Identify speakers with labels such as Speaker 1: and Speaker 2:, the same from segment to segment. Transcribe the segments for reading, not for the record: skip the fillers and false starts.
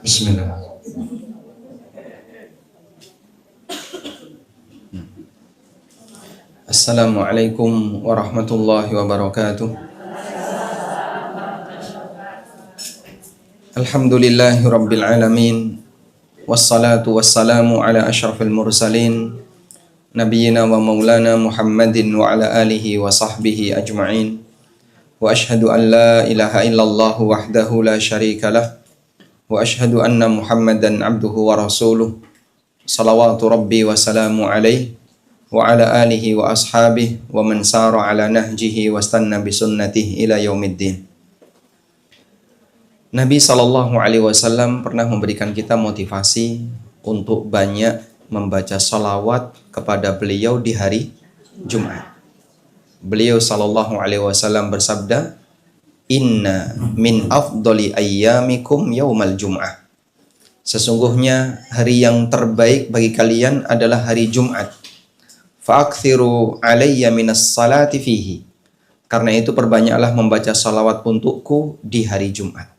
Speaker 1: Bismillah. Assalamualaikum warahmatullahi wabarakatuh. Alhamdulillahi rabbil alamin. Wassalatu wassalamu ala asyrafil mursalin nabiyyina wa maulana Muhammadin wa ala alihi wa sahbihi ajma'in. Wa ashhadu an la ilaha illallah wahdahu la syarika lah. Wa ashhadu anna Muhammadan abduhu wa rasuluh. Salawatu rabbi wa salamu alaihi wa ala alihi wa ashabihi wa man sara ala nahjihi wa stanna bi sunnatihi ila yaumiddin. Nabi SAW pernah memberikan kita motivasi untuk banyak membaca salawat kepada beliau di hari Jumat. Beliau SAW bersabda, "Inna min afdoli ayyamikum yaumal jum'ah." Sesungguhnya hari yang terbaik bagi kalian adalah hari Jumat. Fa'akthiru alayya minas salati fihi. Karena itu perbanyaklah membaca salawat untukku di hari Jumat.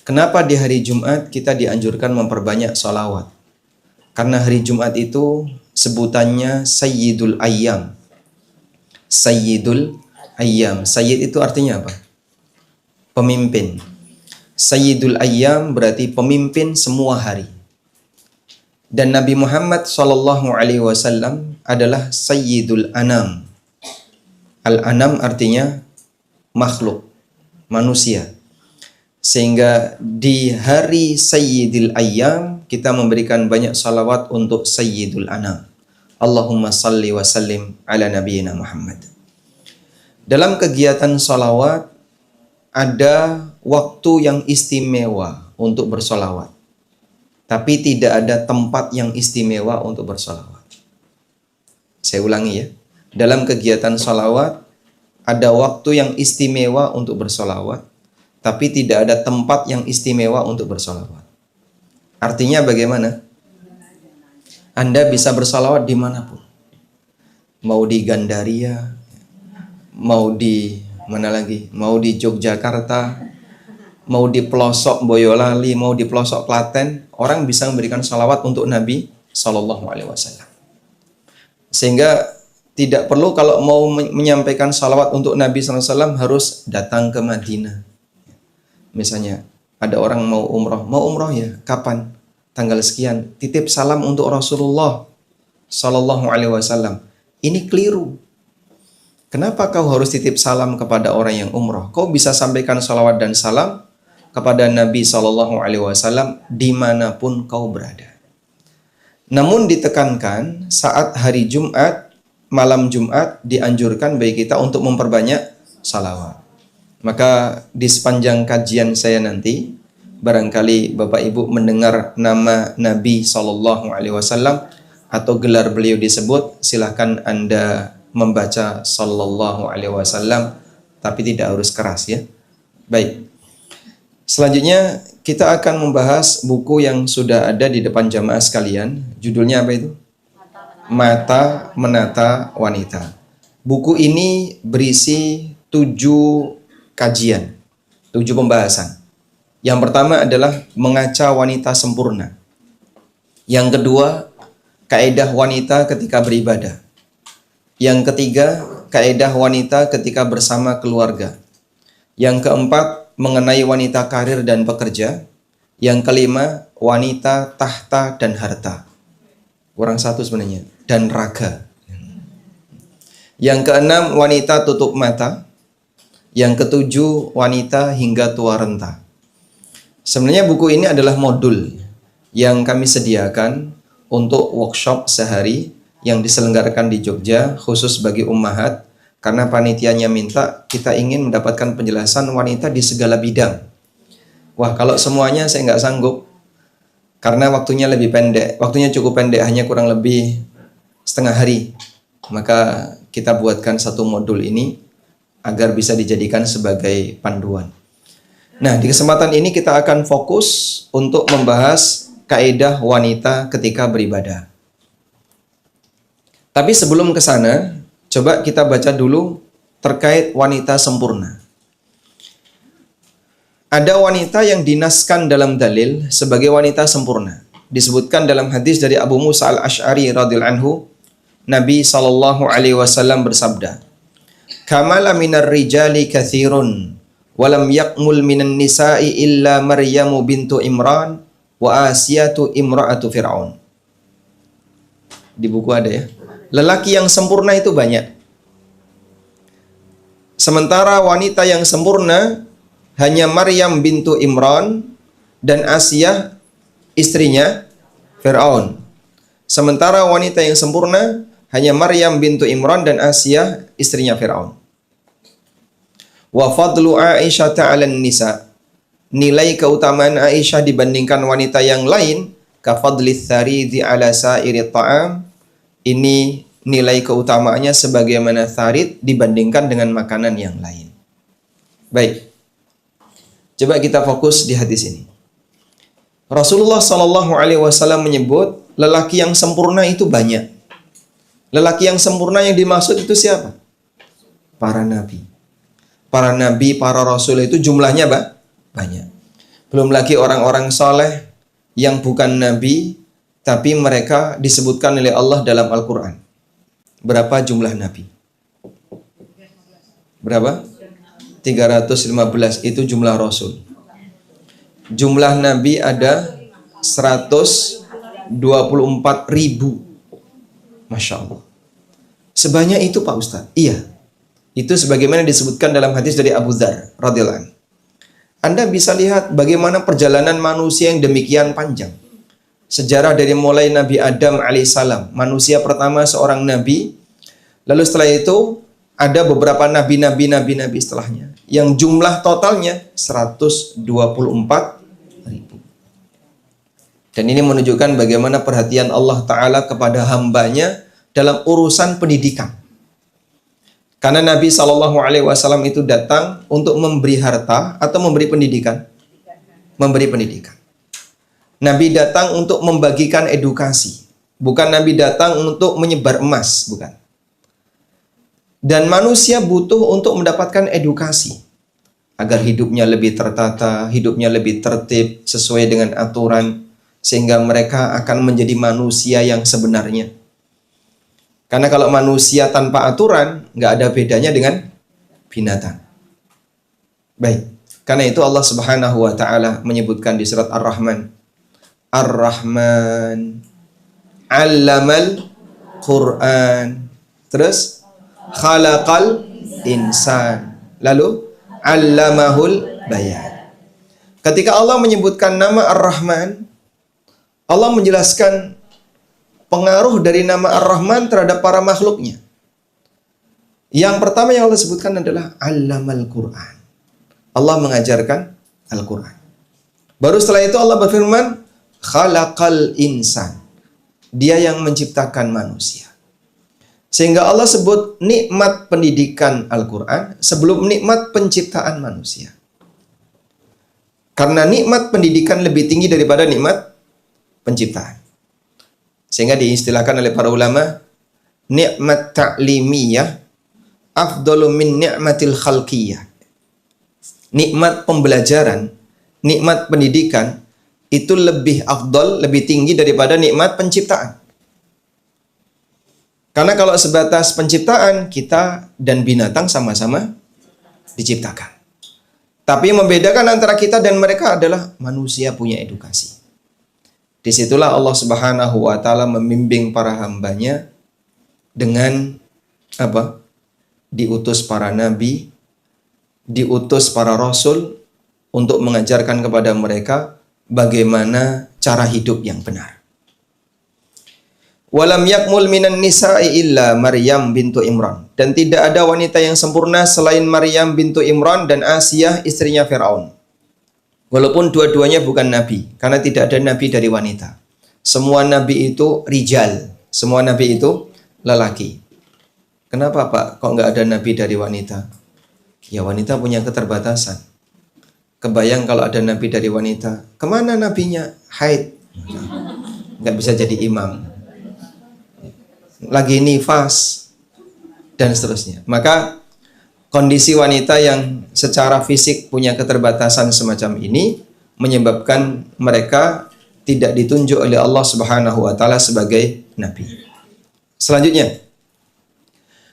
Speaker 1: Kenapa di hari Jumat kita dianjurkan memperbanyak salawat? Karena hari Jumat itu sebutannya Sayyidul Ayyam. Sayyidul Ayyam. Sayyid itu artinya apa? Pemimpin. Sayyidul Ayyam berarti pemimpin semua hari. Dan Nabi Muhammad SAW adalah Sayyidul Anam. Al-Anam artinya makhluk, manusia. Sehingga di hari Sayyidil Ayyam kita memberikan banyak salawat untuk Sayyidul Anam. Allahumma salli wa sallim ala nabiyyina Muhammad. Dalam kegiatan salawat ada waktu yang istimewa untuk bersalawat. Tapi tidak ada tempat yang istimewa untuk bersalawat. Saya ulangi ya. Dalam kegiatan salawat ada waktu yang istimewa untuk bersalawat. Tapi tidak ada tempat yang istimewa untuk bersalawat. Artinya bagaimana? Anda bisa bersalawat dimanapun. Mau di Gandaria, mau di mana lagi? Mau di Yogyakarta, mau di pelosok Boyolali, mau di pelosok Klaten, orang bisa memberikan salawat untuk Nabi SAW. Sehingga tidak perlu kalau mau menyampaikan salawat untuk Nabi SAW harus datang ke Madinah. Misalnya ada orang mau umroh ya, kapan? Tanggal sekian, titip salam untuk Rasulullah SAW. Ini keliru. Kenapa kau harus titip salam kepada orang yang umroh? Kau bisa sampaikan salawat dan salam kepada Nabi SAW dimanapun kau berada. Namun ditekankan saat hari Jumat, malam Jumat dianjurkan bagi kita untuk memperbanyak salawat. Maka di sepanjang kajian saya nanti, barangkali Bapak Ibu mendengar nama Nabi SAW atau gelar beliau disebut, silahkan Anda membaca SAW, tapi tidak harus keras ya. Baik. Selanjutnya kita akan membahas buku yang sudah ada di depan jamaah sekalian. Judulnya apa itu? Mata Menata Wanita. Buku ini berisi 7 kajian, 7 pembahasan. Yang pertama adalah mengaca wanita sempurna. Yang kedua, kaidah wanita ketika beribadah. Yang ketiga, kaidah wanita ketika bersama keluarga. Yang keempat, mengenai wanita karir dan pekerja. Yang kelima, wanita tahta dan harta. Kurang satu sebenarnya, dan raga. Yang keenam, wanita tutup mata. Yang ketujuh, wanita hingga tua renta. Sebenarnya buku ini adalah modul yang kami sediakan untuk workshop sehari yang diselenggarakan di Jogja khusus bagi ummahat, karena panitianya minta kita ingin mendapatkan penjelasan wanita di segala bidang. Wah, kalau semuanya saya nggak sanggup karena waktunya lebih pendek. Waktunya cukup pendek, hanya kurang lebih setengah hari. Maka kita buatkan satu modul ini agar bisa dijadikan sebagai panduan. Nah, di kesempatan ini kita akan fokus untuk membahas kaidah wanita ketika beribadah. Tapi sebelum ke sana, coba kita baca dulu terkait wanita sempurna. Ada wanita yang dinaskan dalam dalil sebagai wanita sempurna. Disebutkan dalam hadis dari Abu Musa al-Ash'ari radhiyallahu anhu, Nabi sallallahu alaihi wasallam bersabda, "Kamala minar rijali katsirun, walam yakmul minan nisa'i illa Maryamu bintu Imran wa Asiyatu imra'atu Fir'aun." Di buku ada ya. Lelaki yang sempurna itu banyak. Sementara wanita yang sempurna hanya Maryam bintu Imran dan Asiyah istrinya Fir'aun. Sementara wanita yang sempurna hanya Maryam bintu Imran dan Asiyah istrinya Fir'aun. Wa fadlu Aisyah 'alan nisa. Nilai keutamaan Aisyah dibandingkan wanita yang lain ka fadli tharidi 'ala sa'iri ta'am. Ini nilai keutamaannya sebagaimana tharid dibandingkan dengan makanan yang lain. Baik. Coba kita fokus di hadis ini. Rasulullah sallallahu alaihi wasallam menyebut lelaki yang sempurna itu banyak. Lelaki yang sempurna yang dimaksud itu siapa? Para nabi. Para nabi, para rasul itu jumlahnya banyak. Belum lagi orang-orang soleh yang bukan nabi, tapi mereka disebutkan oleh Allah dalam Al-Quran. Berapa jumlah nabi? Berapa? 315 itu jumlah rasul. Jumlah nabi ada 124.000. Masya Allah. Sebanyak itu Pak Ustadz? Iya. Itu sebagaimana disebutkan dalam hadis dari Abu Dzar radhiyallahu anhu. Anda bisa lihat bagaimana perjalanan manusia yang demikian panjang. Sejarah dari mulai Nabi Adam alaihissalam, manusia pertama seorang nabi. Lalu setelah itu ada beberapa nabi setelahnya. Yang jumlah totalnya 124.000. Dan ini menunjukkan bagaimana perhatian Allah Ta'ala kepada hambanya dalam urusan pendidikan. Karena Nabi SAW itu datang untuk memberi harta atau memberi pendidikan? Memberi pendidikan. Nabi datang untuk membagikan edukasi. Bukan Nabi datang untuk menyebar emas, bukan. Dan manusia butuh untuk mendapatkan edukasi. Agar hidupnya lebih tertata, hidupnya lebih tertib, sesuai dengan aturan. Sehingga mereka akan menjadi manusia yang sebenarnya. Karena kalau manusia tanpa aturan, nggak ada bedanya dengan binatang. Baik, karena itu Allah Subhanahu wa Ta'ala menyebutkan di surat Ar-Rahman, Ar-Rahman, 'allamal Qur'an, terus khalaqal insan, lalu 'allamahul bayan. Ketika Allah menyebutkan nama Ar-Rahman, Allah menjelaskan pengaruh dari nama Ar-Rahman terhadap para makhluknya. Yang pertama yang Allah sebutkan adalah Allamal Quran. Allah mengajarkan Al-Quran. Baru setelah itu Allah berfirman, Khalaqal insan. Dia yang menciptakan manusia. Sehingga Allah sebut nikmat pendidikan Al-Quran sebelum nikmat penciptaan manusia. Karena nikmat pendidikan lebih tinggi daripada nikmat penciptaan. Sehingga diistilahkan oleh para ulama, nikmat ta'limiyah afdalu min ni'matil khalqiyah. Nikmat pembelajaran, nikmat pendidikan itu lebih afdal, lebih tinggi daripada nikmat penciptaan. Karena kalau sebatas penciptaan, kita dan binatang sama-sama diciptakan. Tapi yang membedakan antara kita dan mereka adalah manusia punya edukasi. Disitulah Allah Subhanahu wa Ta'ala membimbing para hambanya dengan apa? Diutus para nabi, diutus para rasul untuk mengajarkan kepada mereka bagaimana cara hidup yang benar. Walam yakmul minan nisa'i illa Maryam bintu Imran. Dan tidak ada wanita yang sempurna selain Maryam bintu Imran dan Asiyah istrinya Fir'aun. Walaupun dua-duanya bukan nabi, karena tidak ada nabi dari wanita. Semua nabi itu rijal, semua nabi itu lelaki. Kenapa Pak, kok nggak ada nabi dari wanita? Ya wanita punya keterbatasan. Kebayang kalau ada nabi dari wanita, kemana nabinya? Haid, nggak bisa jadi imam. Lagi nifas, dan seterusnya. Maka kondisi wanita yang secara fisik punya keterbatasan semacam ini menyebabkan mereka tidak ditunjuk oleh Allah Subhanahu wa taala sebagai nabi. Selanjutnya,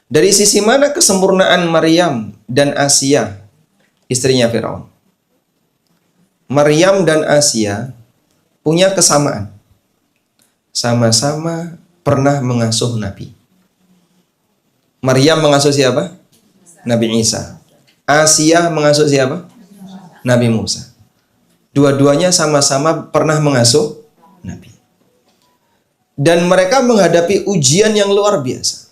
Speaker 1: dari sisi mana kesempurnaan Maryam dan Asia, istrinya Firaun? Maryam dan Asia punya kesamaan. Sama-sama pernah mengasuh nabi. Maryam mengasuh siapa? Nabi Isa. Asia mengasuh siapa? Nabi Musa. Dua-duanya sama-sama pernah mengasuh nabi. Dan mereka menghadapi ujian yang luar biasa.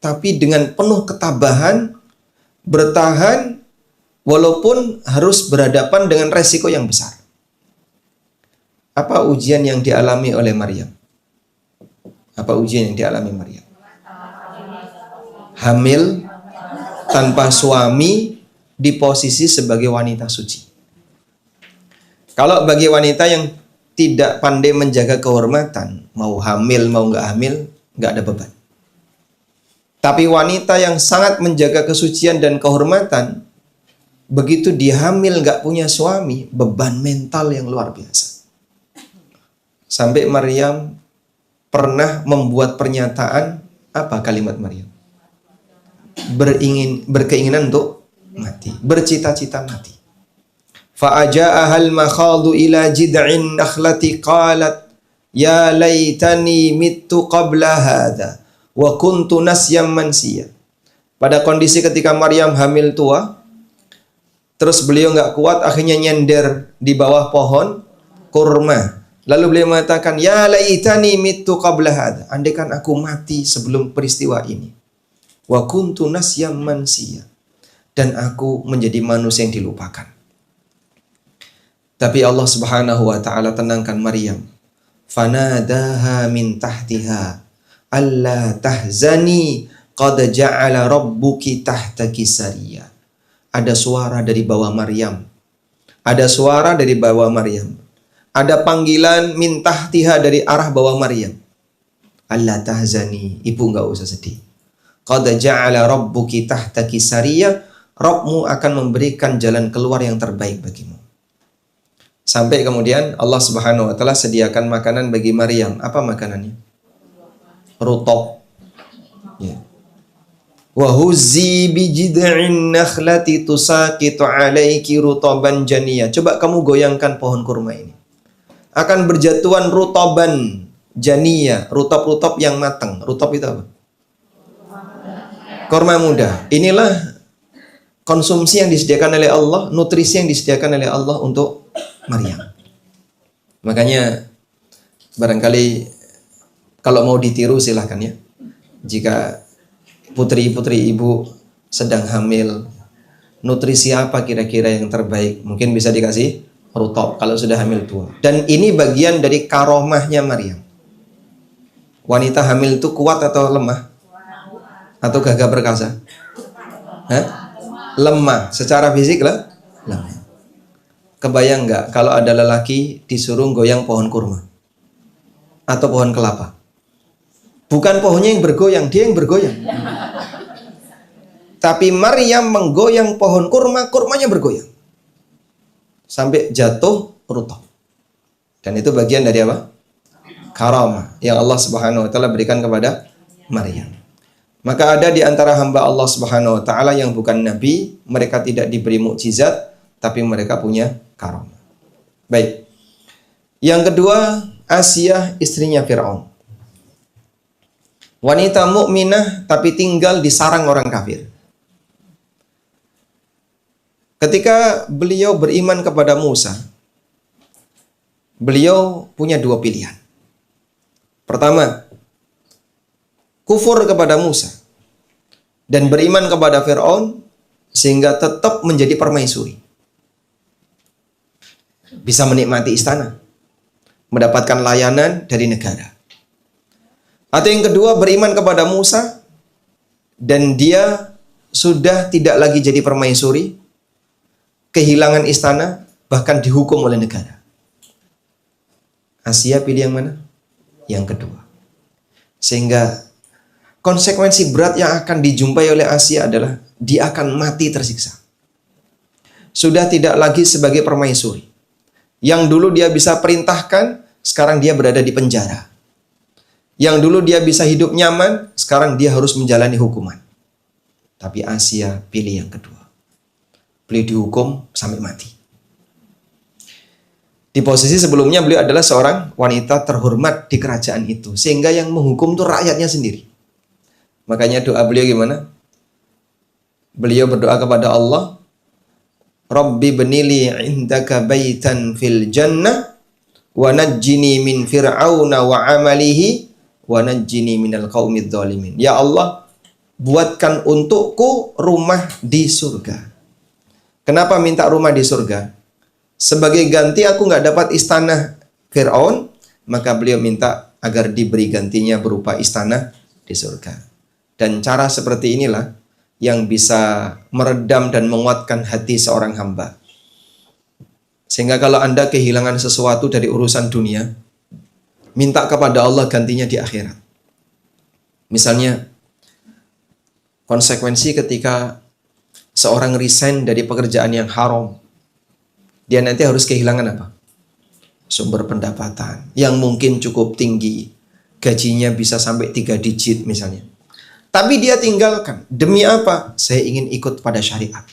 Speaker 1: Tapi dengan penuh ketabahan, bertahan, walaupun harus berhadapan dengan resiko yang besar. Apa ujian yang dialami oleh Maryam? Apa ujian yang dialami Maryam? Hamil tanpa suami di posisi sebagai wanita suci. Kalau bagi wanita yang tidak pandai menjaga kehormatan, mau hamil mau nggak hamil, nggak ada beban. Tapi wanita yang sangat menjaga kesucian dan kehormatan, begitu dia hamil nggak punya suami, beban mental yang luar biasa. Sampai Maryam pernah membuat pernyataan, apa kalimat Maryam? Berkeinginan untuk mati, bercita-cita mati. Fa'aja'ahal makhadu ila jid'in nakhlati qalat ya laitani mittu qabla hadha wa kuntu nasyam mansiya. Pada kondisi ketika Maryam hamil tua, terus beliau nggak kuat, akhirnya nyender di bawah pohon kurma. Lalu beliau mengatakan, ya laitani mittu qabla hadha, andaikan aku mati sebelum peristiwa ini. Wa kuntu nasyam mansiya, dan aku menjadi manusia yang dilupakan. Tapi Allah Subhanahu wa taala tenangkan Maryam. Fanadaha min tahtiha alla tahzani qad ja'ala rabbuki tahtaki sariya. Ada suara dari bawah Maryam. Ada suara dari bawah Maryam. Ada panggilan min tahtiha dari arah bawah Maryam. Alla tahzani, ibu enggak usah sedih. Qad ja'ala rabbuki tahtaki sariya, Rabbmu akan memberikan jalan keluar yang terbaik bagimu. Sampai kemudian Allah Subhanahu wa taala sediakan makanan bagi Maryam. Apa makanannya? Rutab. Ya. Wa huzzi bi jid'in nakhlati tusaqitu 'alaiki rutaban janiyah. Coba kamu goyangkan pohon kurma ini. Akan berjatuhan rutaban janiyah, rutab-rutab yang matang. Rutab itu apa? Kurma muda. Inilah konsumsi yang disediakan oleh Allah, nutrisi yang disediakan oleh Allah untuk Maryam. Makanya barangkali kalau mau ditiru silahkan ya. Jika putri-putri ibu sedang hamil, nutrisi apa kira-kira yang terbaik? Mungkin bisa dikasih rutab kalau sudah hamil tua. Dan ini bagian dari karomahnya Maryam. Wanita hamil itu kuat atau lemah? Atau gagah perkasa? Hah? Lemah. Secara fisik lah lemah. Kebayang nggak kalau ada lelaki disuruh goyang pohon kurma atau pohon kelapa? Bukan pohonnya yang bergoyang, dia yang bergoyang. Tapi Maryam menggoyang pohon kurma, kurmanya bergoyang sampai jatuh rutab. Dan itu bagian dari apa? Karamah yang Allah Subhanahu wa taala berikan kepada Maryam. Maka ada di antara hamba Allah Subhanahu wa taala yang bukan nabi, mereka tidak diberi mukjizat, tapi mereka punya karamah. Baik. Yang kedua, Asia istrinya Firaun. Wanita mukminah tapi tinggal di sarang orang kafir. Ketika beliau beriman kepada Musa, beliau punya dua pilihan. Pertama, kufur kepada Musa dan beriman kepada Firaun sehingga tetap menjadi permaisuri. Bisa menikmati istana, mendapatkan layanan dari negara. Atau yang kedua, beriman kepada Musa dan dia sudah tidak lagi jadi permaisuri, kehilangan istana, bahkan dihukum oleh negara. Asia pilih yang mana? Yang kedua. Sehingga konsekuensi berat yang akan dijumpai oleh Asia adalah dia akan mati tersiksa. Sudah tidak lagi sebagai permaisuri. Yang dulu dia bisa perintahkan, sekarang dia berada di penjara. Yang dulu dia bisa hidup nyaman, sekarang dia harus menjalani hukuman. Tapi Asia pilih yang kedua. Beliau dihukum sampai mati. Di posisi sebelumnya beliau adalah seorang wanita terhormat di kerajaan itu. Sehingga yang menghukum itu rakyatnya sendiri. Makanya doa beliau gimana? Beliau berdoa kepada Allah, Rabbi benili indaka baitan fil jannah wa najjini min fir'auna wa amalihi wa najjini minal qaumidz zalimin. Ya Allah, buatkan untukku rumah di surga. Kenapa minta rumah di surga? Sebagai ganti aku nggak dapat istana Fir'aun, maka beliau minta agar diberi gantinya berupa istana di surga. Dan cara seperti inilah yang bisa meredam dan menguatkan hati seorang hamba. Sehingga kalau Anda kehilangan sesuatu dari urusan dunia, minta kepada Allah gantinya di akhirat. Misalnya, konsekuensi ketika seorang resign dari pekerjaan yang haram, dia nanti harus kehilangan apa? Sumber pendapatan yang mungkin cukup tinggi. Gajinya bisa sampai 3 digit misalnya. Tapi dia tinggalkan. Demi apa? Saya ingin ikut pada syariat.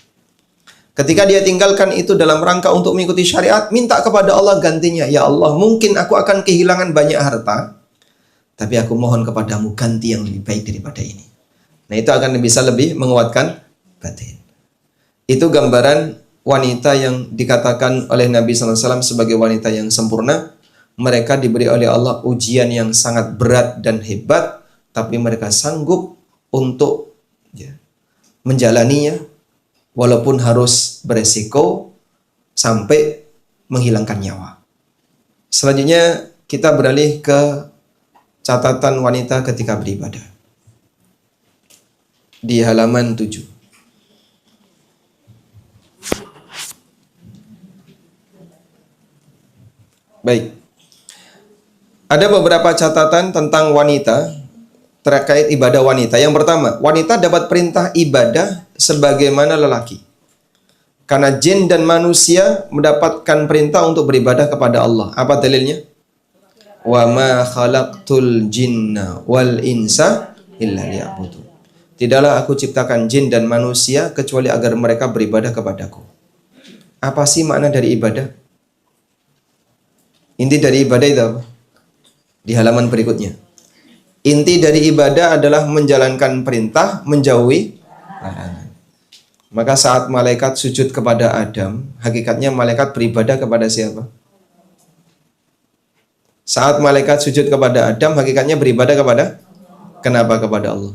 Speaker 1: Ketika dia tinggalkan itu dalam rangka untuk mengikuti syariat, minta kepada Allah gantinya. Ya Allah, mungkin aku akan kehilangan banyak harta, tapi aku mohon kepadamu ganti yang lebih baik daripada ini. Nah, itu akan bisa lebih menguatkan batin. Itu gambaran wanita yang dikatakan oleh Nabi SAW sebagai wanita yang sempurna. Mereka diberi oleh Allah ujian yang sangat berat dan hebat, tapi mereka sanggup untuk menjalaninya walaupun harus beresiko sampai menghilangkan nyawa. Selanjutnya kita beralih ke catatan wanita ketika beribadah. Di halaman 7. Baik. Ada beberapa catatan tentang wanita terkait ibadah wanita. Yang pertama, wanita dapat perintah ibadah sebagaimana lelaki. Karena jin dan manusia mendapatkan perintah untuk beribadah kepada Allah. Apa dalilnya? Wa ma khalaqtul jinna wal insa illa liya'budun. Tidaklah aku ciptakan jin dan manusia kecuali agar mereka beribadah kepadaku. Apa sih makna dari ibadah? Inti dari ibadah itu apa? Di halaman berikutnya. Inti dari ibadah adalah menjalankan perintah, menjauhi larangan. Maka saat malaikat sujud kepada Adam, hakikatnya malaikat beribadah kepada siapa? Saat malaikat sujud kepada Adam, hakikatnya beribadah kepada? Kenapa kepada Allah?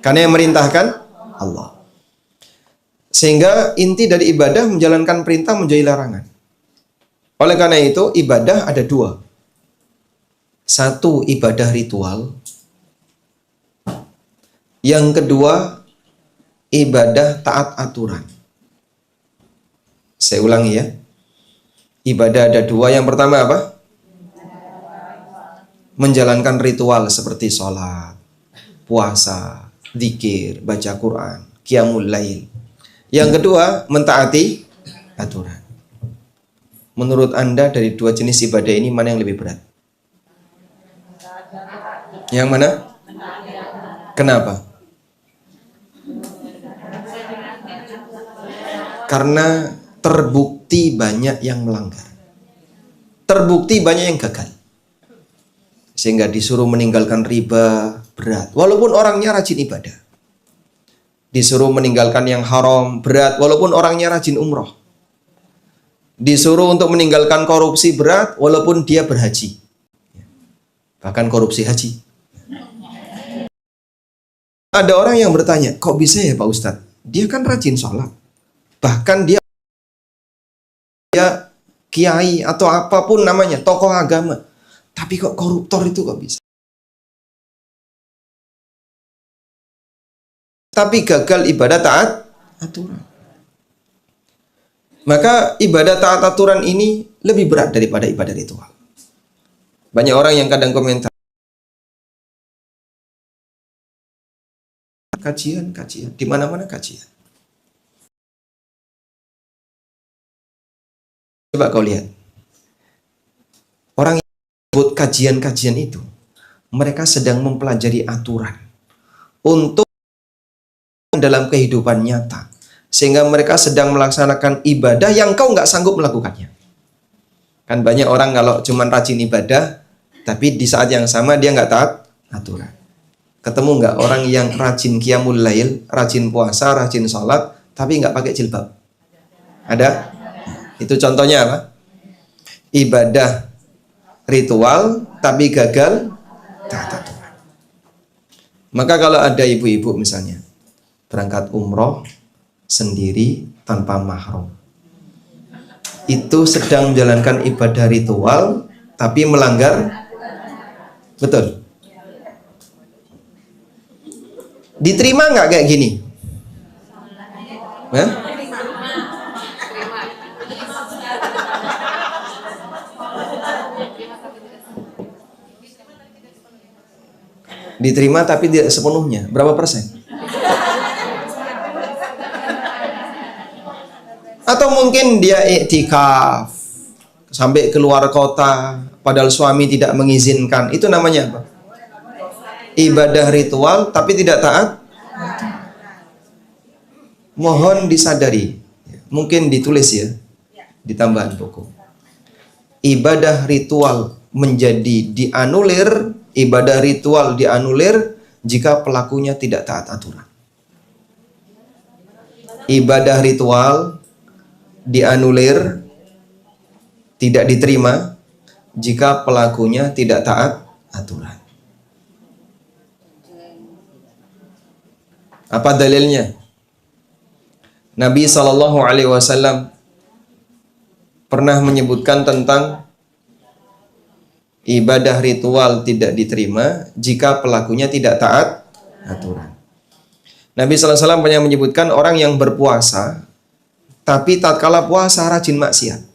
Speaker 1: Karena yang merintahkan Allah. Sehingga inti dari ibadah menjalankan perintah, menjauhi larangan. Oleh karena itu, ibadah ada dua. Satu, ibadah ritual. Yang kedua, ibadah taat aturan. Saya ulangi ya. Ibadah ada dua. Yang pertama apa? Menjalankan ritual seperti sholat, puasa, zikir, baca Quran, qiyamul lail. Yang kedua, mentaati aturan. Menurut Anda dari dua jenis ibadah ini mana yang lebih berat? Yang mana? Kenapa? Karena terbukti banyak yang melanggar. Terbukti banyak yang gagal. Sehingga disuruh meninggalkan riba berat. Walaupun orangnya rajin ibadah. Disuruh meninggalkan yang haram berat. Walaupun orangnya rajin umroh. Disuruh untuk meninggalkan korupsi berat. Walaupun dia berhaji. Bahkan korupsi haji. Ada orang yang bertanya, kok bisa ya Pak Ustadz? Dia kan rajin sholat. Bahkan dia kiai atau apapun namanya, tokoh agama. Tapi kok koruptor itu kok bisa? Tapi gagal ibadah taat aturan. Maka ibadah taat aturan ini lebih berat daripada ibadah ritual. Banyak orang yang kadang komentar, kajian, kajian. Di mana-mana kajian. Coba kau lihat. Orang yang buat kajian-kajian itu, mereka sedang mempelajari aturan untuk dalam kehidupan nyata. Sehingga mereka sedang melaksanakan ibadah yang kau nggak sanggup melakukannya. Kan banyak orang kalau cuman rajin ibadah, tapi di saat yang sama dia nggak taat aturan. Ketemu nggak orang yang rajin qiyamul lail, rajin puasa, rajin sholat, tapi nggak pakai jilbab? Ada? Itu contohnya apa? Ibadah ritual tapi gagal taat aturan. Maka kalau ada ibu-ibu misalnya berangkat umroh sendiri tanpa mahram, itu sedang menjalankan ibadah ritual tapi melanggar, betul? Diterima nggak kayak gini? Hah? Diterima tapi tidak sepenuhnya. Berapa persen? Atau mungkin dia iktikaf sampai keluar kota padahal suami tidak mengizinkan. Itu namanya apa? Ibadah ritual tapi tidak taat. Mohon disadari. Mungkin ditulis ya di tambahan buku. Ibadah ritual menjadi dianulir, ibadah ritual dianulir jika pelakunya tidak taat aturan. Ibadah ritual dianulir, tidak diterima jika pelakunya tidak taat aturan. Apa dalilnya? Nabi SAW pernah menyebutkan tentang ibadah ritual tidak diterima jika pelakunya tidak taat aturan. Nabi SAW pernah menyebutkan orang yang berpuasa tapi tatkala puasa rajin maksiat.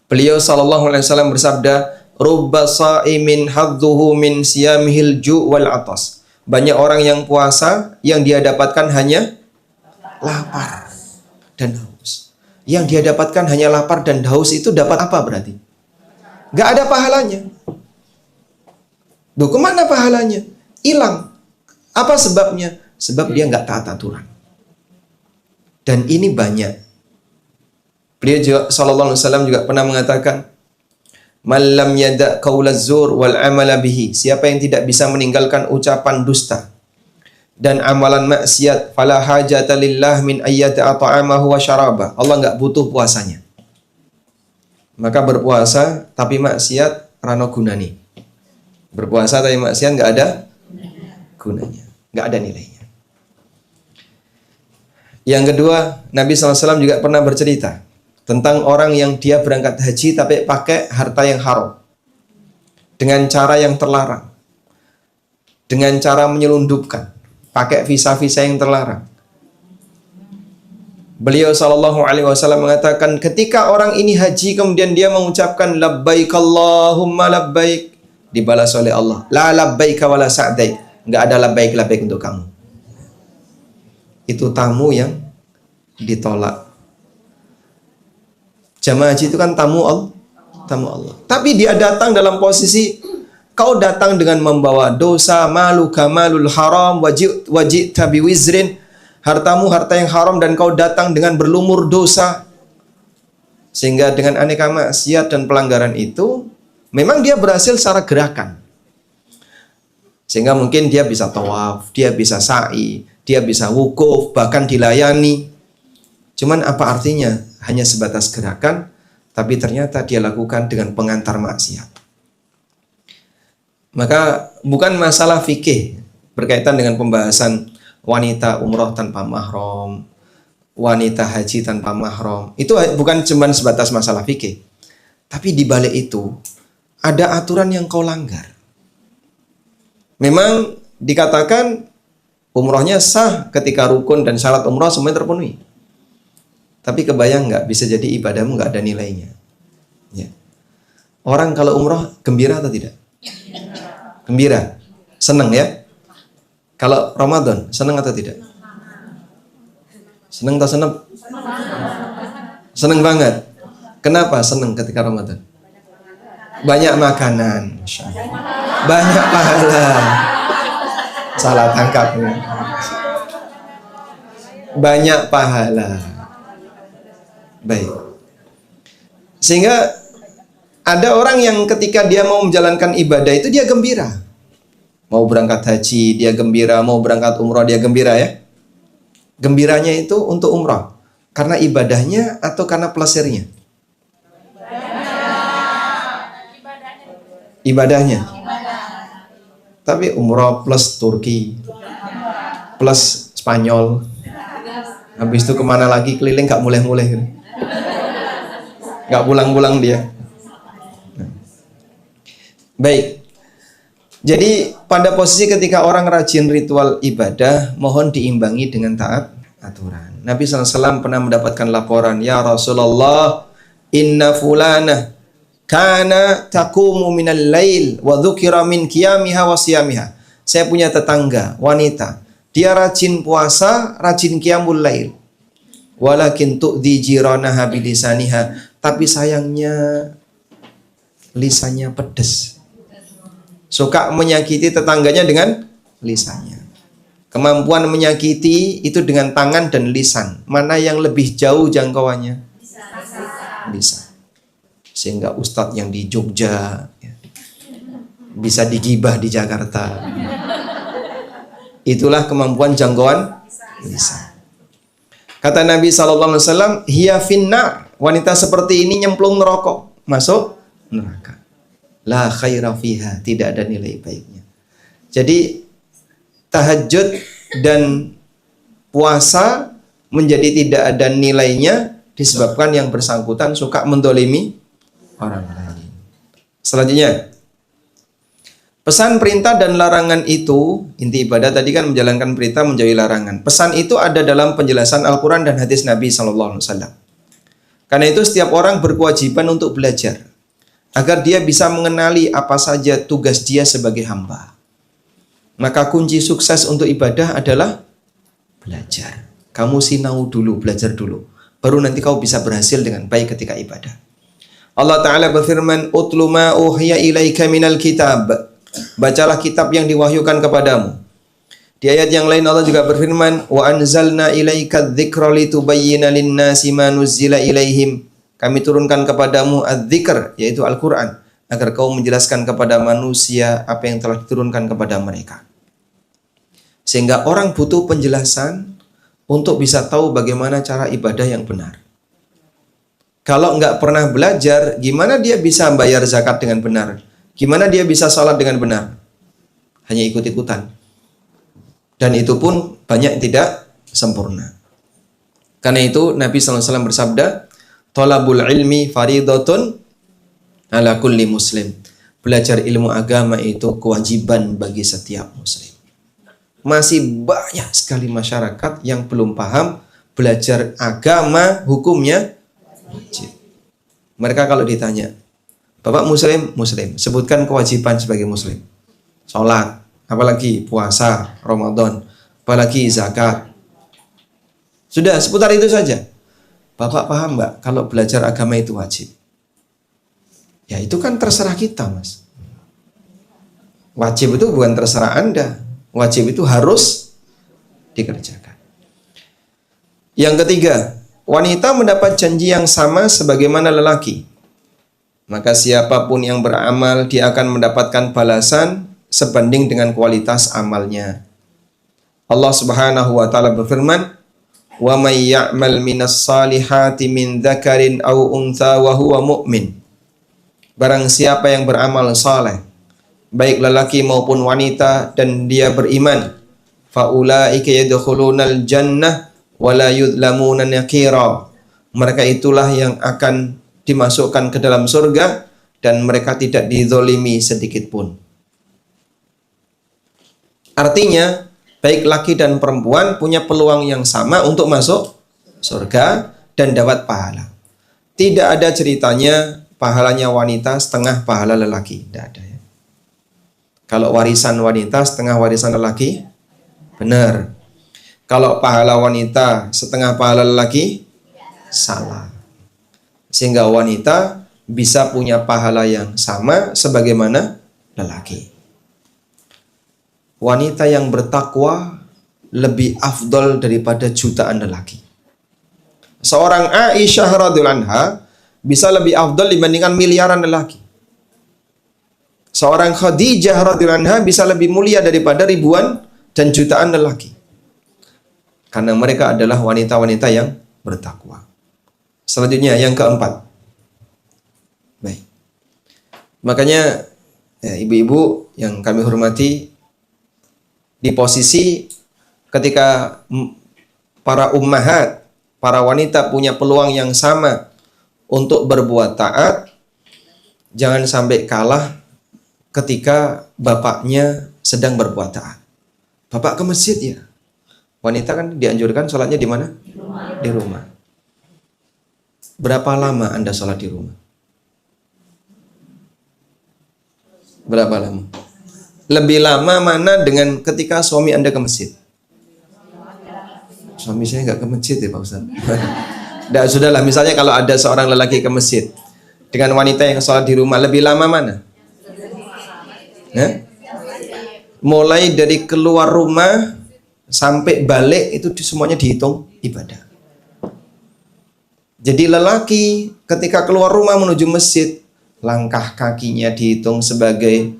Speaker 1: Beliau SAW bersabda, "Rubba sha'imin hadduhu min siyamihil ju' wal atas." Banyak orang yang puasa yang dia dapatkan hanya lapar dan haus. Yang dia dapatkan hanya lapar dan haus itu dapat apa berarti? Gak ada pahalanya. Duh, kemana pahalanya? Hilang. Apa sebabnya? Sebab dia gak taat aturan. Dan ini banyak. Beliau juga SAW juga pernah mengatakan, "Man lam yada' qaulaz zur wal amala bihi." Siapa yang tidak bisa meninggalkan ucapan dusta dan amalan maksiat, fala hajata lillah min ayyata ta'amahu wa syarabah. Allah enggak butuh puasanya. Maka berpuasa tapi maksiat rano gunani. Berpuasa tapi maksiat enggak ada gunanya, enggak ada nilainya. Yang kedua, Nabi SAW juga pernah bercerita tentang orang yang dia berangkat haji tapi pakai harta yang haram dengan cara yang terlarang, dengan cara menyelundupkan, pakai visa-visa yang terlarang. Beliau SAW mengatakan, ketika orang ini haji kemudian dia mengucapkan labbaik Allahumma labbaik, dibalas oleh Allah, la labbaik wa la sa'daik, enggak ada labbaik untuk kamu. Itu tamu yang ditolak. Jamaah haji itu kan tamu Allah. Tapi dia datang dalam posisi kau datang dengan membawa dosa, malu kamalul haram, wajib tabi wizrin, hartamu harta yang haram dan kau datang dengan berlumur dosa. Sehingga dengan aneka maksiat dan pelanggaran itu memang dia berhasil secara gerakan. Sehingga mungkin dia bisa tawaf, dia bisa sa'i, dia bisa wukuf, bahkan dilayani. Cuman apa artinya? Hanya sebatas gerakan, tapi ternyata dia lakukan dengan pengantar maksiat. Maka bukan masalah fikih berkaitan dengan pembahasan wanita umroh tanpa mahram, wanita haji tanpa mahram. Itu bukan cuma sebatas masalah fikih. Tapi di balik itu ada aturan yang kau langgar. Memang dikatakan umrohnya sah ketika rukun dan syarat umroh semuanya terpenuhi. Tapi kebayang nggak, bisa jadi ibadahmu nggak ada nilainya. Ya. Orang kalau umroh gembira atau tidak? Gembira, senang ya. Kalau Ramadan, senang atau tidak? Senang atau senang? Senang banget. Kenapa senang ketika Ramadan? Banyak makanan, Masya Allah. Banyak pahala. Salah tangkap. Banyak pahala. Baik. Sehingga ada orang yang ketika dia mau menjalankan ibadah itu dia gembira. Mau berangkat haji, dia gembira. Mau berangkat umrah, dia gembira ya. Gembiranya itu untuk umrah. Karena ibadahnya atau karena plesirnya? Ibadahnya. Tapi umrah plus Turki, plus Spanyol. Habis itu kemana lagi keliling gak mulai-mulai. Gak pulang-pulang dia. Baik. Jadi pada posisi ketika orang rajin ritual ibadah, mohon diimbangi dengan taat aturan. Nabi SAW pernah mendapatkan laporan, ya Rasulullah, inna fulana kana taqumu minal lail wa dzukira min qiyamiha wa siyamiha. Saya punya tetangga wanita, dia rajin puasa, rajin qiyamul lail. Walakin tu'dhi jiranaha bilisaniha, tapi sayangnya lisannya pedes. Suka menyakiti tetangganya dengan lisannya. Kemampuan menyakiti itu dengan tangan dan lisan. Mana yang lebih jauh jangkauannya? Lisan. Sehingga ustadz yang di Jogja bisa digibah di Jakarta. Itulah kemampuan jangkauan lisan. Kata Nabi SAW, hiya finnar. Wanita seperti ini nyemplung neraka, masuk neraka. La khaira fiha, tidak ada nilai baiknya. Jadi tahajud dan puasa menjadi tidak ada nilainya disebabkan yang bersangkutan suka mendolimi orang lain. Selanjutnya, pesan perintah dan larangan itu, inti ibadah tadi kan menjalankan perintah menjauhi larangan. Pesan itu ada dalam penjelasan Al-Quran dan hadis Nabi SAW. Karena itu setiap orang berkewajiban untuk belajar agar dia bisa mengenali apa saja tugas dia sebagai hamba. Maka kunci sukses untuk ibadah adalah belajar. Kamu sinau dulu, belajar dulu. Baru nanti kau bisa berhasil dengan baik ketika ibadah. Allah Ta'ala berfirman, Utlu ma uhiya ilaika minal kitab. Bacalah kitab yang diwahyukan kepadamu. Di ayat yang lain Allah juga berfirman, Wa anzalna ilaika dzikra litubayyina linnasi ma nuzzila ilaihim. Kami turunkan kepadamu adz-dzikr, yaitu Al-Quran, agar kau menjelaskan kepada manusia apa yang telah diturunkan kepada mereka. Sehingga orang butuh penjelasan untuk bisa tahu bagaimana cara ibadah yang benar. Kalau nggak pernah belajar, gimana dia bisa bayar zakat dengan benar? Gimana dia bisa salat dengan benar? Hanya ikut-ikutan. Dan itu pun banyak yang tidak sempurna. Karena itu Nabi SAW bersabda, Thalabul ilmi faridatun ala kulli muslim. Belajar ilmu agama itu kewajiban bagi setiap muslim. Masih banyak sekali masyarakat yang belum paham belajar agama hukumnya wajib. Mereka kalau ditanya, Bapak muslim? Muslim. Sebutkan kewajiban sebagai muslim. Sholat, apalagi puasa, Ramadan, apalagi zakat. Sudah, seputar itu saja. Bapak paham nggak kalau belajar agama itu wajib? Ya itu kan terserah kita, Mas. Wajib itu bukan terserah Anda. Wajib itu harus dikerjakan. Yang ketiga, wanita mendapat janji yang sama sebagaimana lelaki. Maka siapapun yang beramal, dia akan mendapatkan balasan sebanding dengan kualitas amalnya. Allah Subhanahu wa taala berfirman, "Wa may ya'mal minas salihati min dzakarin aw untha wa huwa mu'min." Barang siapa yang beramal saleh, baik lelaki maupun wanita, dan dia beriman, faulaika yadkhulunal jannah wa la yudlamuna nakira. Mereka itulah yang akan dimasukkan ke dalam surga dan mereka tidak dizolimi sedikit pun. Artinya, baik laki dan perempuan punya peluang yang sama untuk masuk surga dan dapat pahala. Tidak ada ceritanya pahalanya wanita setengah pahala lelaki. Tidak ada ya. Kalau warisan wanita setengah warisan lelaki, Benar. Kalau pahala wanita setengah pahala lelaki, salah. Sehingga wanita bisa punya pahala yang sama sebagaimana lelaki. Wanita yang bertakwa lebih afdol daripada jutaan lelaki. Seorang Aisyah radhiyallahu anha bisa lebih afdol dibandingkan miliaran lelaki. Seorang Khadijah radhiyallahu anha bisa lebih mulia daripada ribuan dan jutaan lelaki. Karena mereka adalah wanita-wanita yang bertakwa. Selanjutnya yang keempat. Baik. Makanya ibu-ibu yang kami hormati, di posisi ketika para ummahat, para wanita punya peluang yang sama untuk berbuat taat, jangan sampai kalah ketika bapaknya sedang berbuat taat. Bapak ke masjid ya. Wanita kan dianjurkan sholatnya di mana? Di rumah. Berapa lama Anda sholat di rumah? Berapa lama? Lebih lama mana dengan ketika suami Anda ke masjid? Suami saya nggak ke masjid ya Pak Ustaz. Nah, sudahlah, misalnya kalau ada seorang lelaki ke masjid dengan wanita yang sholat di rumah, lebih lama mana? Mulai dari keluar rumah sampai balik itu semuanya dihitung ibadah. Jadi lelaki ketika keluar rumah menuju masjid, langkah kakinya dihitung sebagai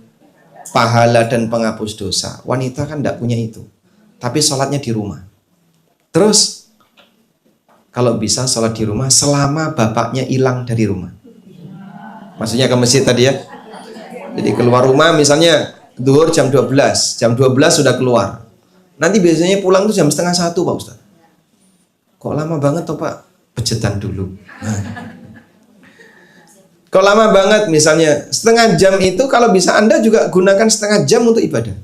Speaker 1: pahala dan penghapus dosa. Wanita kan tidak punya itu, tapi sholatnya di rumah. Terus kalau bisa sholat di rumah selama bapaknya hilang dari rumah. Maksudnya ke masjid tadi ya. Jadi keluar rumah misalnya zuhur jam 12. Jam 12 sudah keluar. Nanti biasanya pulang tuh jam setengah 1 Pak Ustaz. Kok lama banget toh Pak? Pejetan dulu. Kok lama banget misalnya setengah jam itu, kalau bisa Anda juga gunakan setengah jam untuk ibadah.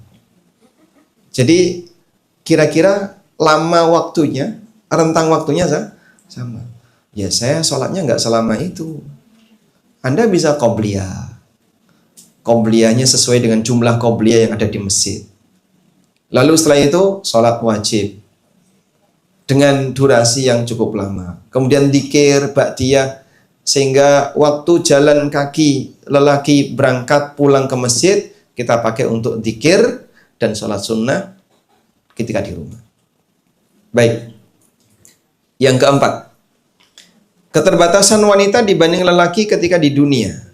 Speaker 1: Jadi kira-kira lama waktunya, rentang waktunya sama. Ya saya sholatnya nggak selama itu. Anda bisa qobliyah. Qobliyahnya sesuai dengan jumlah qobliyah yang ada di masjid. Lalu setelah itu sholat wajib dengan durasi yang cukup lama. Kemudian dzikir, ba'diyah, sehingga waktu jalan kaki lelaki berangkat pulang ke masjid kita pakai untuk dzikir dan sholat sunnah ketika di rumah. Baik. Yang keempat, keterbatasan wanita dibanding lelaki ketika di dunia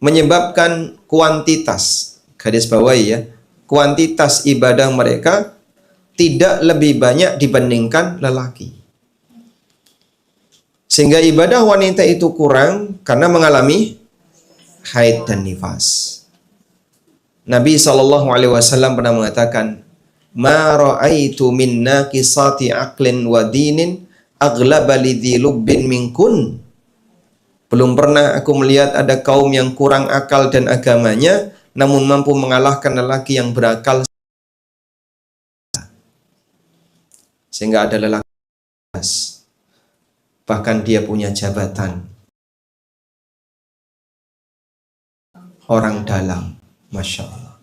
Speaker 1: menyebabkan kuantitas, garis bawahi ya, kuantitas ibadah mereka tidak lebih banyak dibandingkan lelaki. Sehingga ibadah wanita itu kurang karena mengalami haid dan nifas. Nabi SAW pernah mengatakan, "Ma ra'aitu min naqisati aqlin wa dinin aghlaba lidhi lubbin minkun." Belum pernah aku melihat ada kaum yang kurang akal dan agamanya namun mampu mengalahkan lelaki yang berakal. Sehingga ada lelaki bahkan dia punya jabatan orang dalam, Masya Allah.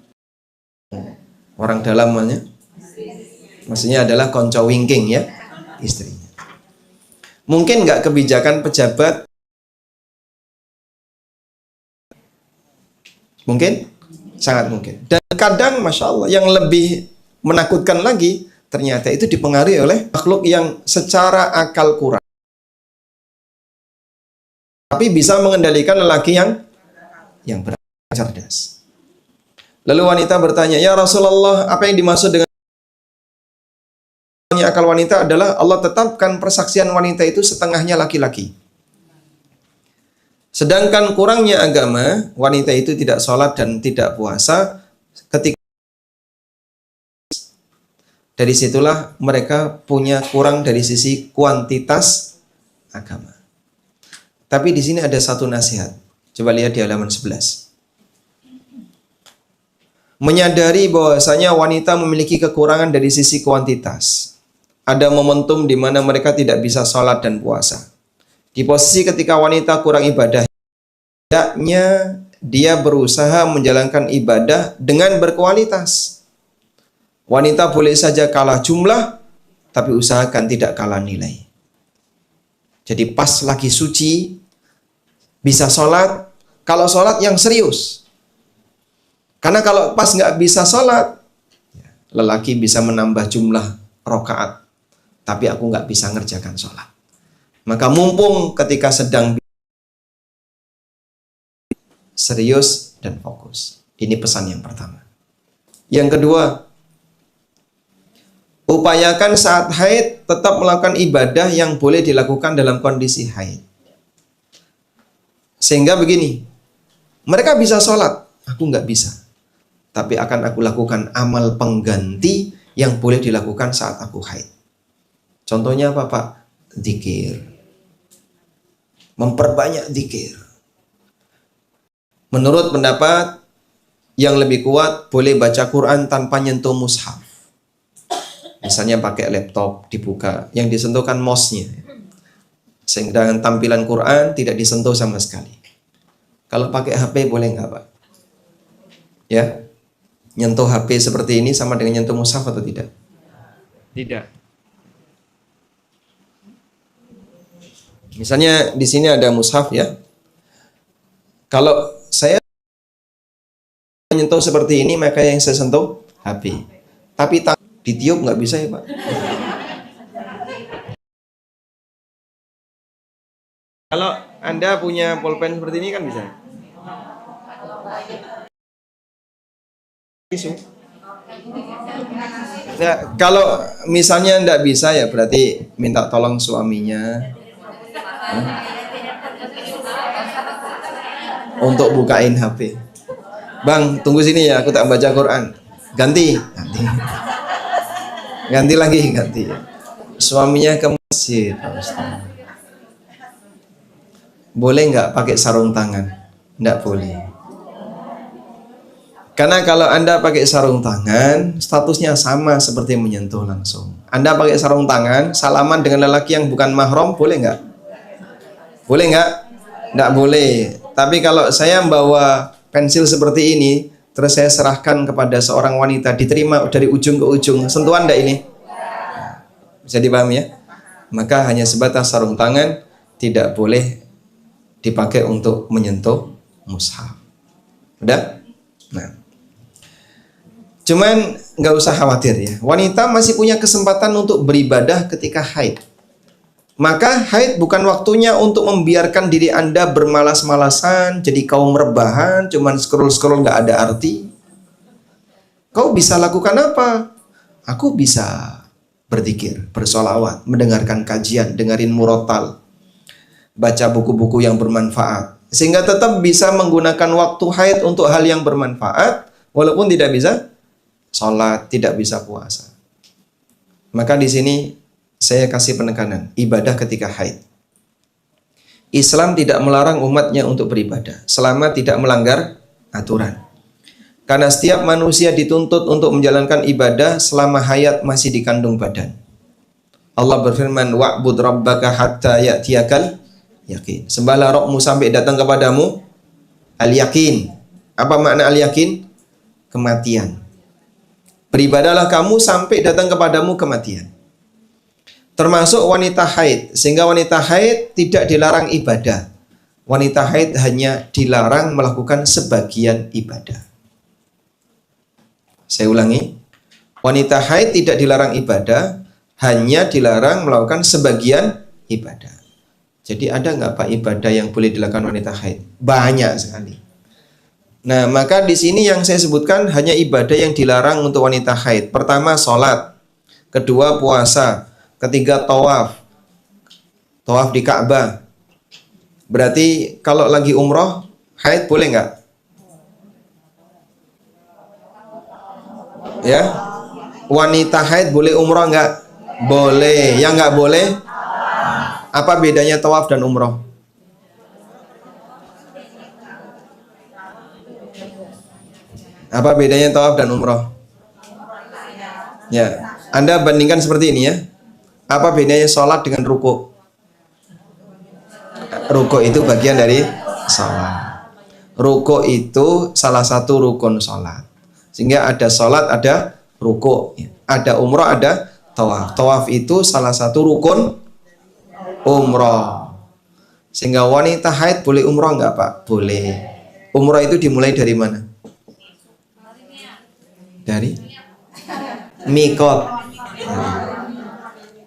Speaker 1: Orang dalam maksudnya adalah konco wingking ya, istrinya. Mungkin nggak kebijakan pejabat, mungkin, sangat mungkin. Dan kadang Masya Allah yang lebih menakutkan lagi, ternyata itu dipengaruhi oleh makhluk yang secara akal kurang, tapi bisa mengendalikan lelaki yang cerdas. Lalu wanita bertanya, "Ya Rasulullah, apa yang dimaksud dengan akal wanita?" Adalah Allah tetapkan persaksian wanita itu setengahnya laki-laki. Sedangkan kurangnya agama, wanita itu tidak sholat dan tidak puasa. Ketika dari situlah mereka punya kurang dari sisi kuantitas agama. Tapi di sini ada satu nasihat. Coba lihat di halaman 11. Menyadari bahwasanya wanita memiliki kekurangan dari sisi kuantitas. Ada momentum di mana mereka tidak bisa sholat dan puasa. Di posisi ketika wanita kurang ibadah, hendaknya dia berusaha menjalankan ibadah dengan berkualitas. Wanita boleh saja kalah jumlah, tapi usahakan tidak kalah nilai. Jadi pas lagi suci, bisa sholat, kalau sholat yang serius. Karena kalau pas nggak bisa sholat, lelaki bisa menambah jumlah rakaat, tapi aku nggak bisa ngerjakan sholat. Maka mumpung ketika sedang serius dan fokus. Ini pesan yang pertama. Yang kedua, upayakan saat haid tetap melakukan ibadah yang boleh dilakukan dalam kondisi haid. Sehingga begini, mereka bisa sholat, aku nggak bisa. Tapi akan aku lakukan amal pengganti yang boleh dilakukan saat aku haid. Contohnya apa, Pak? Dzikir. Memperbanyak dzikir. Menurut pendapat yang lebih kuat, boleh baca Quran tanpa nyentuh mushaf. Misalnya pakai laptop dibuka, yang disentuh kan mouse-nya. Sehingga dengan tampilan Quran tidak disentuh sama sekali. Kalau pakai HP boleh nggak, Pak? Ya, nyentuh HP seperti ini sama dengan nyentuh mushaf atau tidak? Tidak. Misalnya di sini ada mushaf ya. Kalau saya menyentuh seperti ini, maka yang saya sentuh HP. Tapi ditiup nggak bisa ya, Pak? Kalau Anda punya pulpen seperti ini kan bisa. Nah, kalau misalnya nggak bisa ya berarti minta tolong suaminya untuk bukain HP. Bang, tunggu sini ya, aku tak baca Quran. Ganti. Ganti lagi. Suaminya ke masjid. Boleh nggak pakai sarung tangan? Nggak boleh. Karena kalau Anda pakai sarung tangan, statusnya sama seperti menyentuh langsung. Anda pakai sarung tangan, salaman dengan lelaki yang bukan mahram, boleh nggak? Boleh nggak? Nggak boleh. Tapi kalau saya membawa pensil seperti ini, terus saya serahkan kepada seorang wanita, diterima dari ujung ke ujung, sentuhan nggak ini? Bisa dipahami ya? Maka hanya sebatas sarung tangan, tidak boleh dipakai untuk menyentuh mushaf. Udah? Nah, cuman nggak usah khawatir ya. Wanita masih punya kesempatan untuk beribadah ketika haid. Maka haid bukan waktunya untuk membiarkan diri Anda bermalas-malasan, jadi kaum rebahan, cuman scroll-scroll nggak ada arti. Kau bisa lakukan apa? Aku bisa berzikir, bersolawat, mendengarkan kajian, dengerin murotal, baca buku-buku yang bermanfaat. Sehingga tetap bisa menggunakan waktu haid untuk hal yang bermanfaat, walaupun tidak bisa sholat, tidak bisa puasa. Maka di sini saya kasih penekanan, ibadah ketika haid. Islam tidak melarang umatnya untuk beribadah, selama tidak melanggar aturan. Karena setiap manusia dituntut untuk menjalankan ibadah selama hayat masih di kandung badan. Allah berfirman, wa'bud rabbaka hatta ya'tiyakal yakin. Sembahlah Rabbmu sampai datang kepadamu al-yakin. Apa makna al-yakin? Kematian. Beribadahlah kamu sampai datang kepadamu kematian. Termasuk wanita haid. Sehingga wanita haid tidak dilarang ibadah. Wanita haid hanya dilarang melakukan sebagian ibadah. Saya ulangi. Wanita haid tidak dilarang ibadah, hanya dilarang melakukan sebagian ibadah. Jadi ada nggak Pak ibadah yang boleh dilakukan wanita haid? Banyak sekali. Nah, maka di sini yang saya sebutkan hanya ibadah yang dilarang untuk wanita haid. Pertama, sholat. Kedua, puasa. Ketiga, tawaf. Tawaf di Ka'bah. Berarti kalau lagi umroh, haid boleh nggak? Ya, wanita haid boleh umroh nggak? Boleh. Yang nggak boleh? Apa bedanya tawaf dan umroh? Apa bedanya tawaf dan umroh? Ya, Anda bandingkan seperti ini ya. Apa bedanya sholat dengan ruku? Ruku itu bagian dari sholat. Ruku itu salah satu rukun sholat. Sehingga ada sholat, ada ruku. Ada umroh, ada tawaf. Tawaf itu salah satu rukun umroh. Sehingga wanita haid boleh umroh nggak Pak? Boleh. Umroh itu dimulai dari mana? Dari mikot.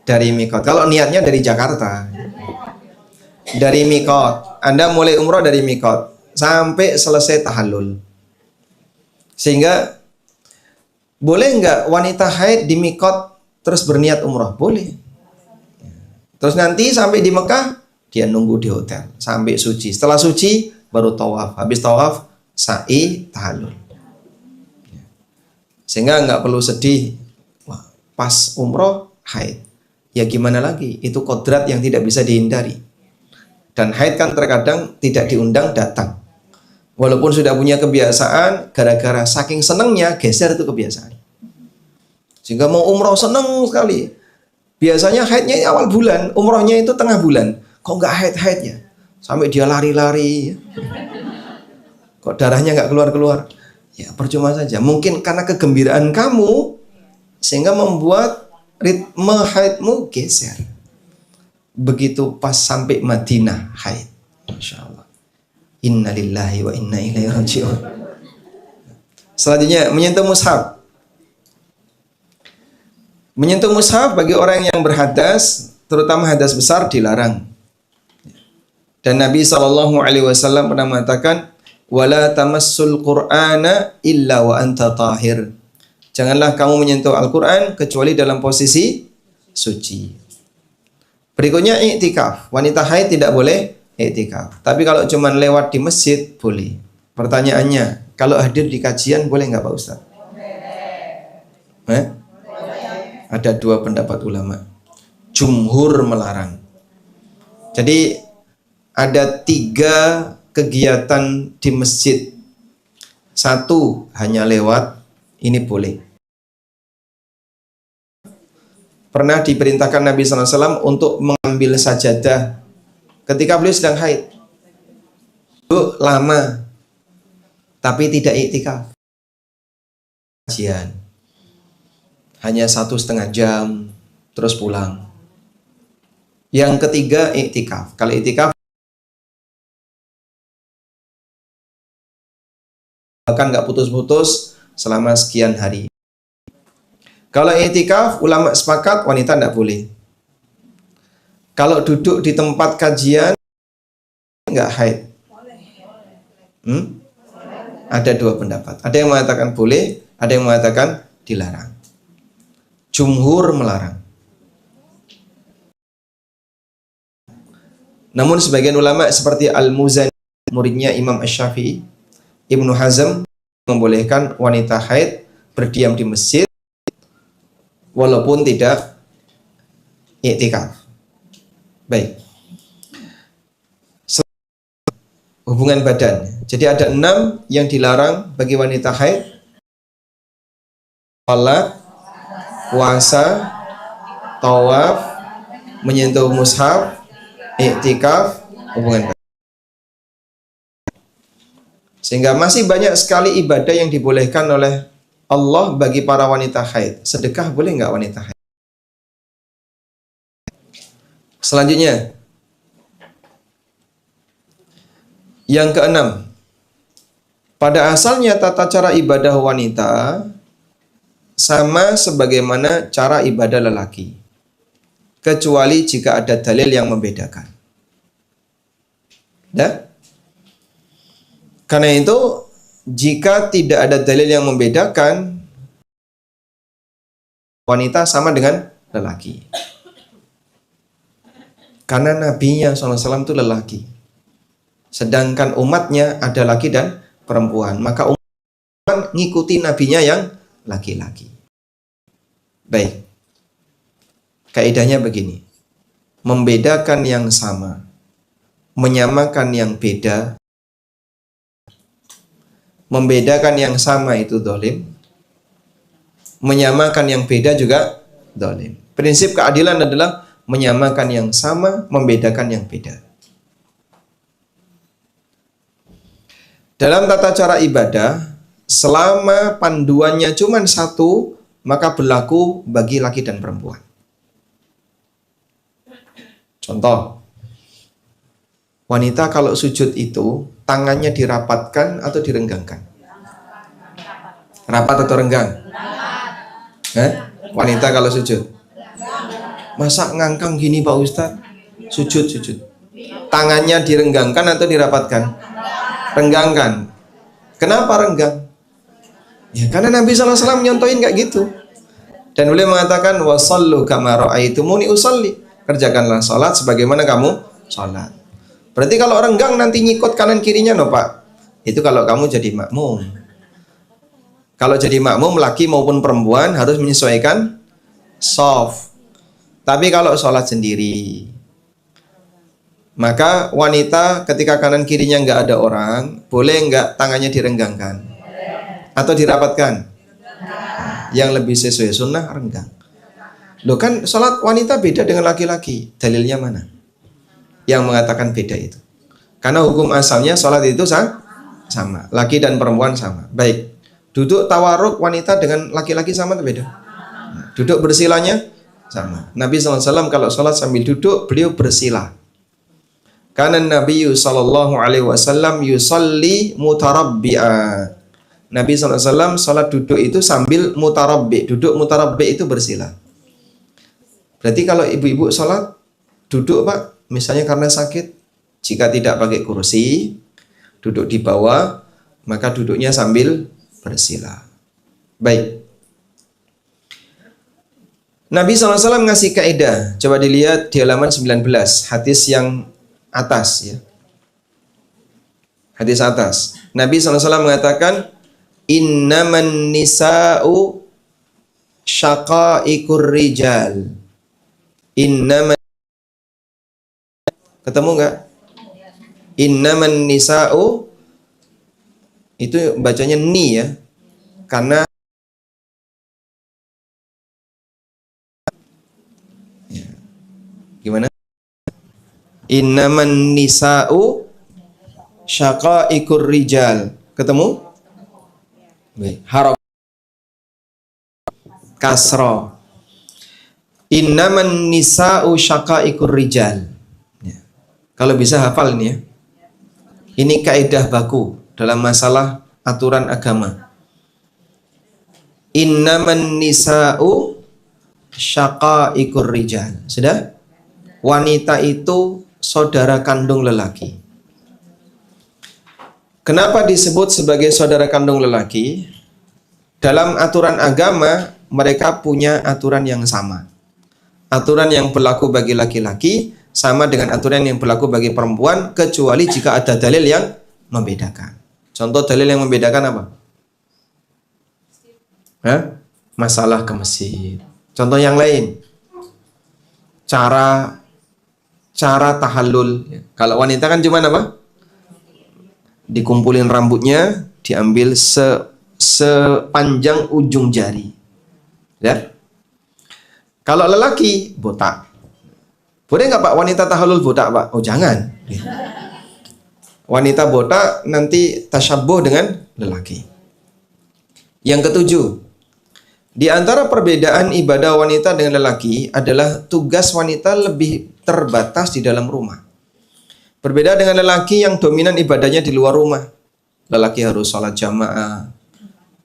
Speaker 1: Dari mikot. Kalau niatnya dari Jakarta, dari mikot. Anda mulai umroh dari mikot sampai selesai tahallul. Sehingga boleh nggak wanita haid di mikot terus berniat umroh? Boleh. Terus nanti sampai di Mekah dia nunggu di hotel sampai suci. Setelah suci baru tawaf. Habis tawaf sa'i tahallul. Sehingga nggak perlu sedih. Wah, pas umroh haid. Ya gimana lagi? Itu kodrat yang tidak bisa dihindari. Dan haid kan terkadang tidak diundang datang. Walaupun sudah punya kebiasaan, gara-gara saking senengnya geser itu kebiasaan. Sehingga mau umroh seneng sekali. Biasanya haidnya awal bulan, umrohnya itu tengah bulan. Kok nggak haid-haidnya? Sampai dia lari-lari. Kok darahnya nggak keluar-keluar? Ya percuma saja. Mungkin karena kegembiraan kamu sehingga membuat ritme haidmu geser. Begitu pas sampai Madinah haid. Masya Allah. Inna lillahi wa inna ilaihi raji'un. Selanjutnya menyentuh mushaf. Menyentuh mushaf bagi orang yang berhadas, terutama hadas besar, dilarang. Dan Nabi SAW pernah mengatakan, wala tamassul Qur'ana illa wa anta tahir. Janganlah kamu menyentuh Al-Quran kecuali dalam posisi suci. Berikutnya iktikaf. Wanita haid tidak boleh iktikaf. Tapi kalau cuma lewat di masjid boleh. Pertanyaannya, kalau hadir di kajian boleh nggak Pak Ustaz? Ada dua pendapat ulama. Jumhur melarang. Jadi ada 3 kegiatan di masjid. 1 hanya lewat, ini boleh. Pernah diperintahkan Nabi SAW untuk mengambil sajadah ketika beliau sedang haid. Itu lama, tapi tidak iktikaf. Kajian. Hanya 1,5 jam, terus pulang. Yang ketiga iktikaf. Kalau iktikaf bahkan nggak putus-putus selama sekian hari. Kalau iktikaf, ulama sepakat wanita tidak boleh. Kalau duduk di tempat kajian nggak haid. Ada 2 pendapat. Ada yang mengatakan boleh, ada yang mengatakan dilarang. Jumhur melarang. Namun sebagian ulama seperti Al-Muzani, muridnya Imam Asy-Syafi'i, Ibnu Hazm membolehkan wanita haid berdiam di masjid walaupun tidak iktikaf. Baik. Hubungan badan. Jadi ada 6 yang dilarang bagi wanita haid. Salat, puasa, tawaf, menyentuh mushaf, iktikaf, hubungan badan. Sehingga masih banyak sekali ibadah yang dibolehkan oleh Allah bagi para wanita haid. Sedekah boleh nggak wanita haid? Selanjutnya, yang keenam, pada asalnya tata cara ibadah wanita sama sebagaimana cara ibadah lelaki, kecuali jika ada dalil yang membedakan. Ya? Karena itu, jika tidak ada dalil yang membedakan, wanita sama dengan lelaki. Karena Nabinya SAW itu lelaki. Sedangkan umatnya ada laki dan perempuan. Maka umat ngikuti Nabinya yang laki-laki. Baik. Kaidahnya begini. Membedakan yang sama, menyamakan yang beda. Membedakan yang sama itu dolim, menyamakan yang beda juga dolim. Prinsip keadilan adalah menyamakan yang sama, membedakan yang beda. Dalam tata cara ibadah, selama panduannya cuma satu, maka berlaku bagi laki dan perempuan. Contoh, wanita kalau sujud itu tangannya dirapatkan atau direnggangkan? Rapat atau renggang? Wanita kalau sujud? Masa ngangkang gini Pak Ustadz? Sujud. Tangannya direnggangkan atau dirapatkan? Renggangkan. Kenapa renggang? Ya karena Nabi SAW nyontohin kayak gitu. Dan beliau mengatakan wasallu kama ra'aitumuni usalli. Kerjakanlah sholat sebagaimana kamu sholat. Berarti kalau renggang nanti nyikut kanan kirinya no Pak. Itu kalau kamu jadi makmum. Kalau jadi makmum laki maupun perempuan harus menyesuaikan shaf. Tapi kalau sholat sendiri, maka wanita ketika kanan kirinya nggak ada orang, boleh nggak tangannya direnggangkan? Atau dirapatkan? Yang lebih sesuai sunnah renggang. Loh kan sholat wanita beda dengan laki-laki. Dalilnya mana? Yang mengatakan beda itu. Karena hukum asalnya sholat itu sama. Laki dan perempuan sama. Baik. Duduk tawaruk wanita dengan laki-laki sama atau beda? Duduk bersilanya sama. Nabi SAW kalau sholat sambil duduk, beliau bersila. Karena Nabi SAW yusalli mutarabbi'a. Nabi SAW sholat duduk itu sambil mutarabbi. Duduk mutarabbi itu bersila. Berarti kalau ibu-ibu sholat duduk Pak, misalnya karena sakit, jika tidak pakai kursi, duduk di bawah, maka duduknya sambil bersila. Baik. Nabi SAW ngasih kaidah. Coba dilihat di halaman 19, hadis yang atas ya. Hadis atas. Nabi SAW mengatakan innaman nisa'u syaqaiqur rijal. Innaman, ketemu enggak? Innaman nisa'u, itu bacanya ni ya. Karena ya. Gimana? Innaman nisa'u syaqaiqur rijal. Ketemu? Harok kasro. Innaman nisa'u syaqaiqur rijal. Ya. Kalau bisa hafal ini ya. Ini kaidah baku dalam masalah aturan agama. Innaman nisa'u syaqaiqur rijal. Sudah? Wanita itu saudara kandung lelaki. Kenapa disebut sebagai saudara kandung lelaki? Dalam aturan agama, mereka punya aturan yang sama. Aturan yang berlaku bagi laki-laki sama dengan aturan yang berlaku bagi perempuan, kecuali jika ada dalil yang membedakan. Contoh dalil yang membedakan apa? Masalah ke masjid. Contoh yang lain. Cara tahallul. Kalau wanita kan cuma apa? Dikumpulin rambutnya, diambil sepanjang ujung jari. Ya. Kalau lelaki botak. Boleh nggak Pak wanita tahallul botak Pak? Oh jangan. Wanita botak nanti tasyabuh dengan lelaki. Yang ketujuh, di antara perbedaan ibadah wanita dengan lelaki adalah tugas wanita lebih terbatas di dalam rumah. Berbeda dengan lelaki yang dominan ibadahnya di luar rumah. Lelaki harus sholat jamaah,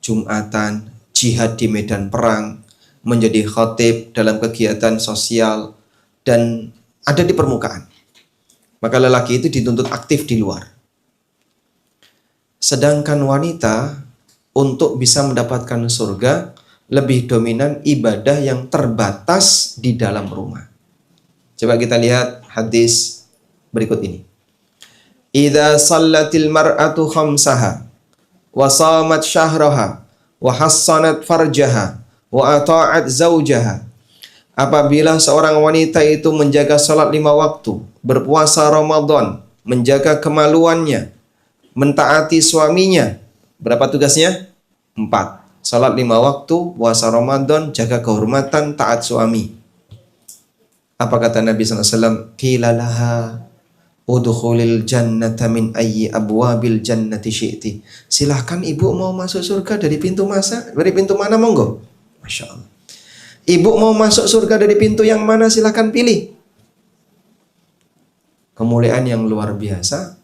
Speaker 1: Jumatan, jihad di medan perang, menjadi khatib dalam kegiatan sosial, dan ada di permukaan. Maka lelaki itu dituntut aktif di luar. Sedangkan wanita untuk bisa mendapatkan surga lebih dominan ibadah yang terbatas di dalam rumah. Coba kita lihat hadis berikut ini. Idza sallatil mar'atu khamsaha wa shamat syahraha wa hassanat farjaha wa ata'at zawjaha. Apabila seorang wanita itu menjaga salat 5 waktu, berpuasa Ramadan, menjaga kemaluannya, mentaati suaminya. Berapa tugasnya? 4. Salat 5 waktu, puasa Ramadan, jaga kehormatan, taat suami. Apa kata Nabi SAW? Qila laha udkhulil jannata min ayyi abwabil jannati syi'ti. Silahkan ibu mau masuk surga dari pintu mana monggo. Masya Allah. Ibu mau masuk surga dari pintu yang mana? Silahkan pilih. Kemuliaan yang luar biasa.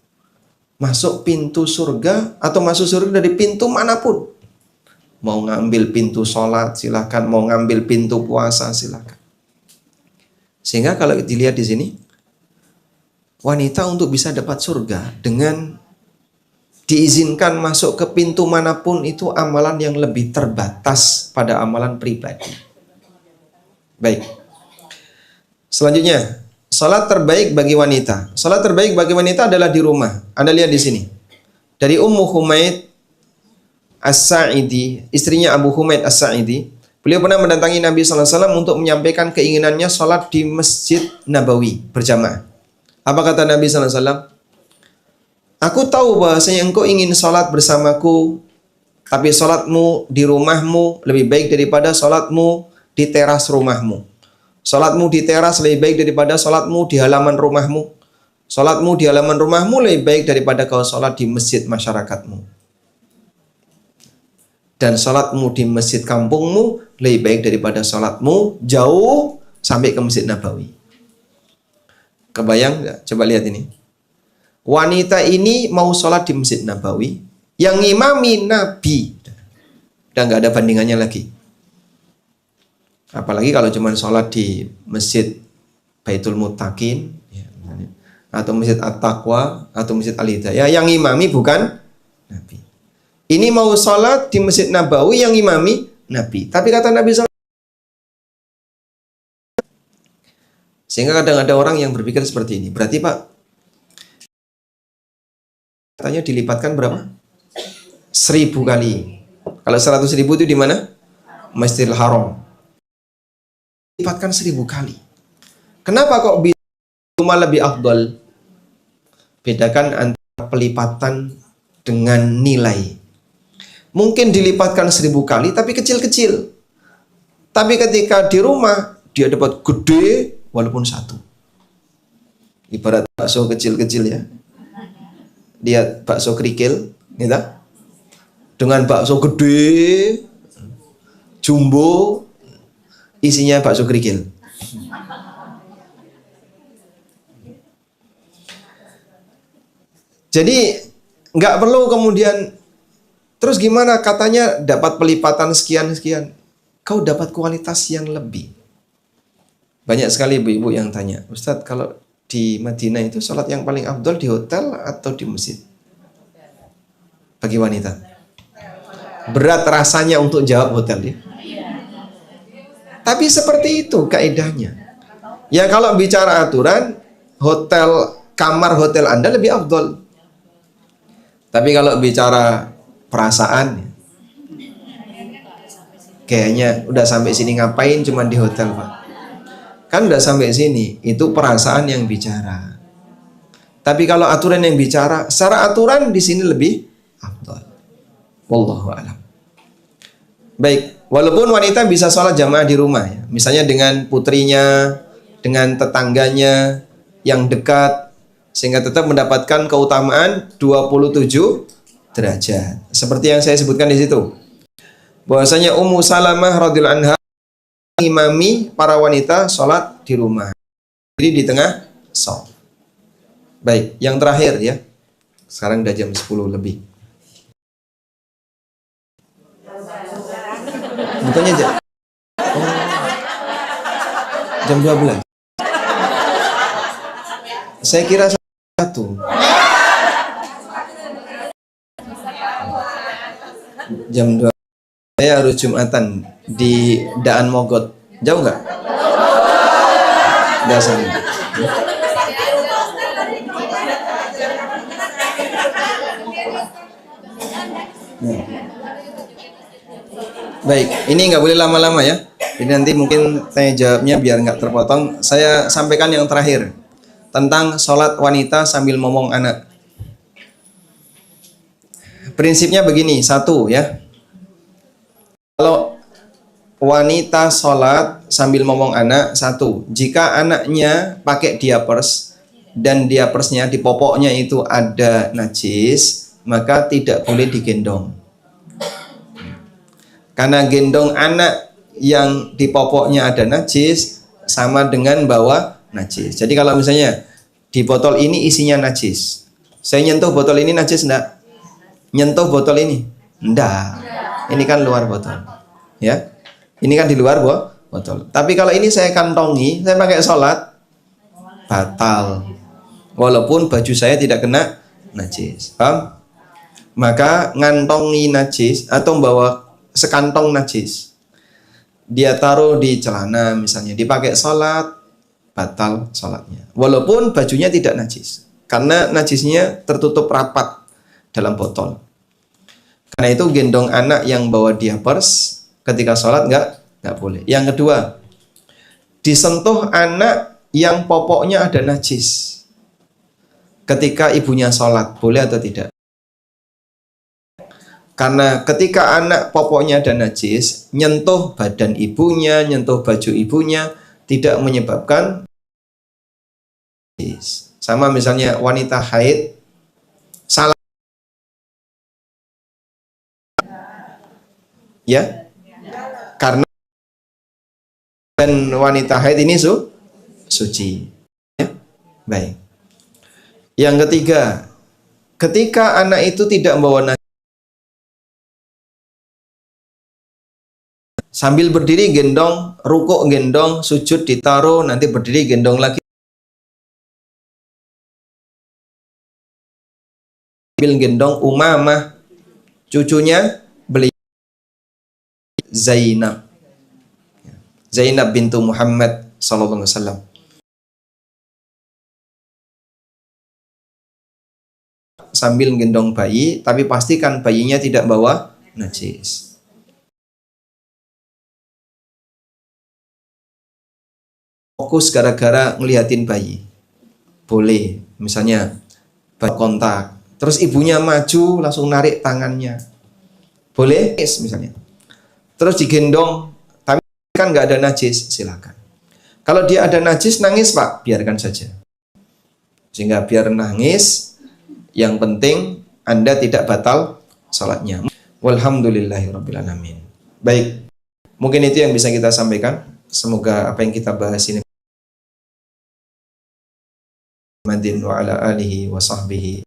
Speaker 1: Masuk pintu surga atau masuk surga dari pintu manapun. Mau ngambil pintu sholat silahkan, mau ngambil pintu puasa silahkan. Sehingga kalau dilihat di sini, wanita untuk bisa dapat surga dengan diizinkan masuk ke pintu manapun itu amalan yang lebih terbatas pada amalan pribadi. Baik. Selanjutnya, salat terbaik bagi wanita. Salat terbaik bagi wanita adalah di rumah. Anda lihat di sini. Dari Ummu Humaid As-Sa'idi, istrinya Abu Humaid As-Sa'idi, beliau pernah mendatangi Nabi sallallahu alaihi wasallam untuk menyampaikan keinginannya salat di Masjid Nabawi berjamaah. Apa kata Nabi sallallahu alaihi wasallam? Aku tahu bahwasanya engkau ingin salat bersamaku, tapi salatmu di rumahmu lebih baik daripada salatmu di teras rumahmu. Salatmu di teras lebih baik daripada salatmu di halaman rumahmu. Salatmu di halaman rumahmu lebih baik daripada kau salat di masjid masyarakatmu. Dan salatmu di masjid kampungmu lebih baik daripada salatmu jauh sampai ke Masjid Nabawi. Kebayang nggak? Coba lihat ini. Wanita ini mau salat di Masjid Nabawi, yang ngimami Nabi. Dan nggak ada bandingannya lagi. Apalagi kalau cuma sholat di Masjid Baitul Muttaqin, ya, atau Masjid At-Taqwa, atau Masjid Al-Hidayah, yang imami bukan Nabi. Ini mau sholat di Masjid Nabawi, yang imami Nabi. Tapi kata Nabi SAW, sehingga kadang ada orang yang berpikir seperti ini. Berarti Pak, katanya dilipatkan berapa? 1000 kali. Kalau 100.000 itu di mana? Masjidil Haram. Lipatkan 1000 kali. Kenapa kok bisa cuma lebih afdal? Bedakan antara pelipatan dengan nilai. Mungkin dilipatkan 1000 kali tapi kecil-kecil. Tapi ketika di rumah dia dapat gede walaupun satu. Ibarat bakso kecil-kecil ya. Lihat bakso kerikil, gitu. Dengan bakso gede, jumbo, isinya bakso kerikil. Jadi nggak perlu kemudian terus gimana katanya dapat pelipatan sekian-sekian. Kau dapat kualitas yang lebih. Banyak sekali ibu-ibu yang tanya, Ustadz kalau di Madinah itu sholat yang paling afdol di hotel atau di masjid? Bagi wanita. Berat rasanya untuk jawab hotel ya. Tapi seperti itu kaedahnya. Ya kalau bicara aturan, kamar hotel Anda lebih afdol. Tapi kalau bicara perasaan, kayaknya udah sampai sini ngapain cuman di hotel Pak? Kan udah sampai sini, itu perasaan yang bicara. Tapi kalau aturan yang bicara, secara aturan di sini lebih afdal. Wallahu a'lam. Baik, walaupun wanita bisa sholat jamaah di rumah ya. Misalnya dengan putrinya, dengan tetangganya yang dekat, sehingga tetap mendapatkan keutamaan 27 derajat. Seperti yang saya sebutkan di situ. Bahwasanya Ummu Salamah radhiyallahu anha imami para wanita sholat di rumah. Jadi di tengah shaf. Baik, yang terakhir ya. Sekarang udah jam 10 lebih. Bukannya jam 12. Saya kira 1. Jam 2. Saya harus Jumatan di Daan Mogot. Jauh nggak? Nggak sana. Baik, ini nggak boleh lama-lama ya. Jadi nanti mungkin tanya jawabnya biar nggak terpotong. Saya sampaikan yang terakhir tentang sholat wanita sambil ngomong anak. Prinsipnya begini, satu ya. Kalau wanita sholat sambil ngomong anak, satu, jika anaknya pakai diapers dan diapersnya di popoknya itu ada najis, maka tidak boleh digendong. Karena gendong anak yang di popoknya ada najis sama dengan bawa najis. Jadi kalau misalnya di botol ini isinya najis, saya nyentuh botol ini najis enggak? Nyentuh botol ini? Enggak. Ini kan luar botol. Ya. Ini kan di luar botol. Tapi kalau ini saya kantongi, saya pakai sholat, batal. Walaupun baju saya tidak kena najis. Paham? Maka ngantongi najis atau membawa sekantong najis, dia taruh di celana misalnya, dipakai sholat, batal sholatnya. Walaupun bajunya tidak najis, karena najisnya tertutup rapat dalam botol. Karena itu gendong anak yang bawa diapers ketika sholat nggak boleh. Yang kedua, disentuh anak yang popoknya ada najis ketika ibunya sholat, boleh atau tidak? Karena ketika anak popoknya ada najis, nyentuh badan ibunya, nyentuh baju ibunya tidak menyebabkan najis. Sama misalnya wanita haid, salah ya, karena dan wanita haid ini suci. Ya? Baik. Yang ketiga, ketika anak itu tidak membawa najis, sambil berdiri gendong, rukuk gendong, sujud ditaruh, nanti berdiri gendong lagi. Sambil gendong Umamah, cucunya beliau Zainab. Zainab bintu Muhammad sallallahu alaihi wasallam. Sambil gendong bayi, tapi pastikan bayinya tidak bawa najis. Fokus gara-gara ngeliatin bayi, boleh. Misalnya kontak, terus ibunya maju langsung narik tangannya, boleh misalnya. Terus digendong, tapi kan nggak ada najis, silakan. Kalau dia ada najis, nangis Pak, biarkan saja. Sehingga biar nangis, yang penting Anda tidak batal salatnya. Walhamdulillahirabbil alamin. Baik, mungkin itu yang bisa kita sampaikan. Semoga apa yang kita bahas ini Muhammadin wa ala alihi wa sahbihi.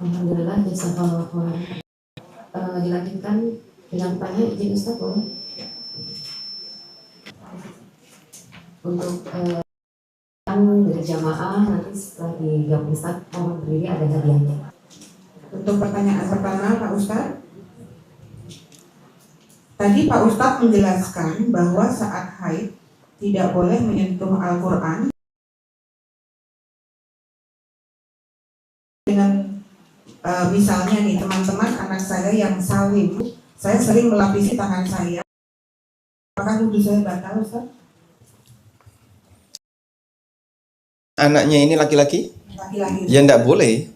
Speaker 2: Alhamdulillah, jazakallahu khairan. Dilanjutkan dengan tanya izin Ustaz boleh? Untuk dari jamaah nanti setelah dijawab Ustaz mohon berdiri ada hadiahnya.
Speaker 3: Untuk pertanyaan pertama Pak Ustaz, tadi Pak Ustaz menjelaskan bahwa saat haid tidak boleh menyentuh Al-Quran dengan misalnya nih teman-teman anak saya yang salim, saya sering melapisi tangan saya, apakah wudhu saya batal Ustaz?
Speaker 1: Anaknya ini laki-laki?
Speaker 3: Laki-laki.
Speaker 1: Ya enggak boleh.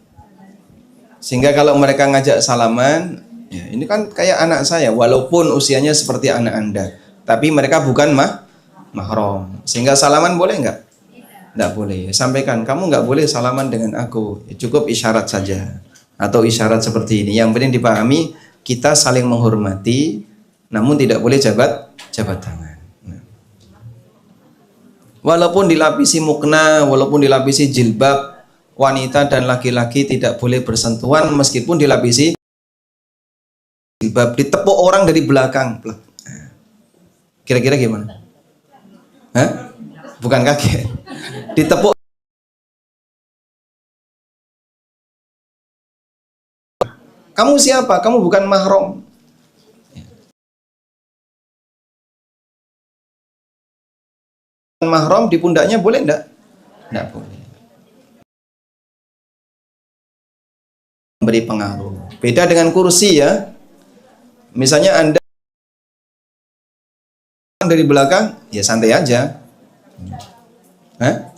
Speaker 1: Sehingga kalau mereka ngajak salaman, ya ini kan kayak anak saya, walaupun usianya seperti anak Anda, tapi mereka bukan mahram. Sehingga salaman boleh enggak? Enggak boleh. Sampaikan, kamu enggak boleh salaman dengan aku. Cukup isyarat saja. Atau isyarat seperti ini. Yang penting dipahami, kita saling menghormati, namun tidak boleh jabat tangan. Nah. Walaupun dilapisi mukna, walaupun dilapisi jilbab, wanita dan laki-laki tidak boleh bersentuhan meskipun dilapisi jilbab, ditepuk orang dari belakang. Kira-kira gimana? Hah? Bukan kaget. Ditepuk. Kamu siapa? Kamu bukan mahram. Mahram di pundaknya boleh enggak? Enggak boleh. Beri pengaruh. Beda dengan kursi ya. Misalnya Anda dari belakang, ya santai aja. Hah?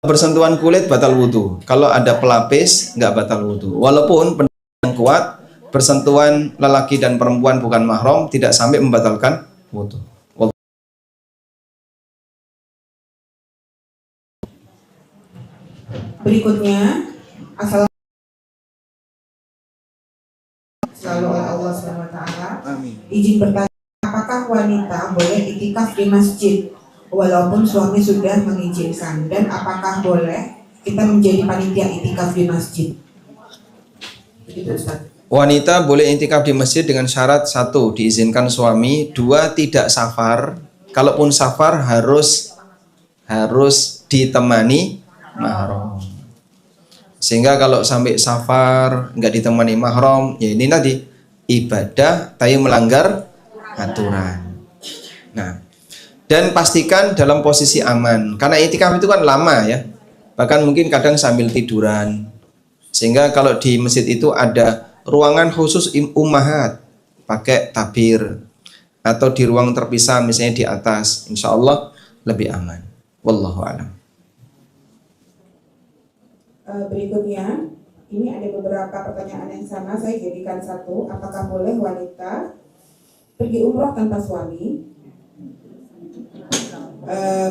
Speaker 1: Bersentuhan kulit batal wudhu. Kalau ada pelapis nggak batal wudhu. Walaupun pendapat yang kuat bersentuhan lelaki dan perempuan bukan mahram tidak sampai membatalkan wudhu.
Speaker 3: Berikutnya, Izin bertanya, apakah wanita boleh itikaf di masjid walaupun suami sudah mengizinkan, dan apakah boleh kita menjadi panitia itikaf di masjid? Begitu Ustaz.
Speaker 1: Wanita boleh intikaf di masjid dengan syarat: satu, diizinkan suami; dua, tidak safar. Kalaupun safar harus ditemani mahram. Sehingga kalau sampai safar nggak ditemani mahram, ya ini tadi ibadah tapi melanggar aturan. Nah, dan pastikan dalam posisi aman, karena itikaf itu kan lama ya, bahkan mungkin kadang sambil tiduran. Sehingga kalau di masjid itu ada ruangan khusus ummahat pakai tabir, atau di ruang terpisah misalnya di atas, insya Allah lebih aman. Wallahu a'lam.
Speaker 3: Berikutnya, ini ada beberapa pertanyaan yang sama, saya jadikan satu. Apakah boleh wanita pergi umroh tanpa suami?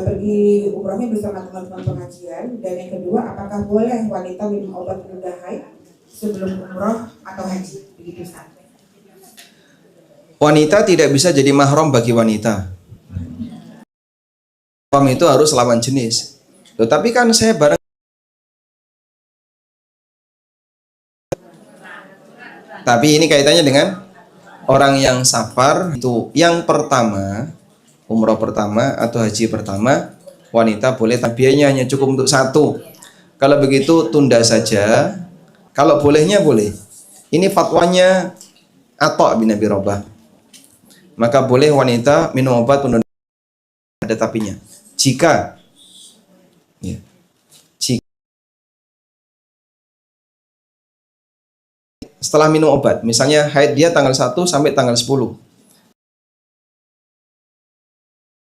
Speaker 3: Pergi umrohnya bersama teman-teman pengajian. Dan yang kedua, apakah boleh wanita minum obat penunda haid sebelum umroh atau haji? Begitu Ustaz.
Speaker 1: Wanita tidak bisa jadi mahram bagi wanita. Mahram itu harus lawan jenis. Loh, tapi kan saya bareng. Tapi ini kaitannya dengan orang yang safar. Itu yang pertama, umroh pertama atau haji pertama, wanita boleh, tabianya hanya cukup untuk satu. Kalau begitu tunda saja. Kalau bolehnya boleh. Ini fatwanya Atha bin Abi Rabah. Maka boleh wanita minum obat penunda, ada tapinya. Jika setelah minum obat, misalnya haid dia tanggal 1 sampai tanggal 10.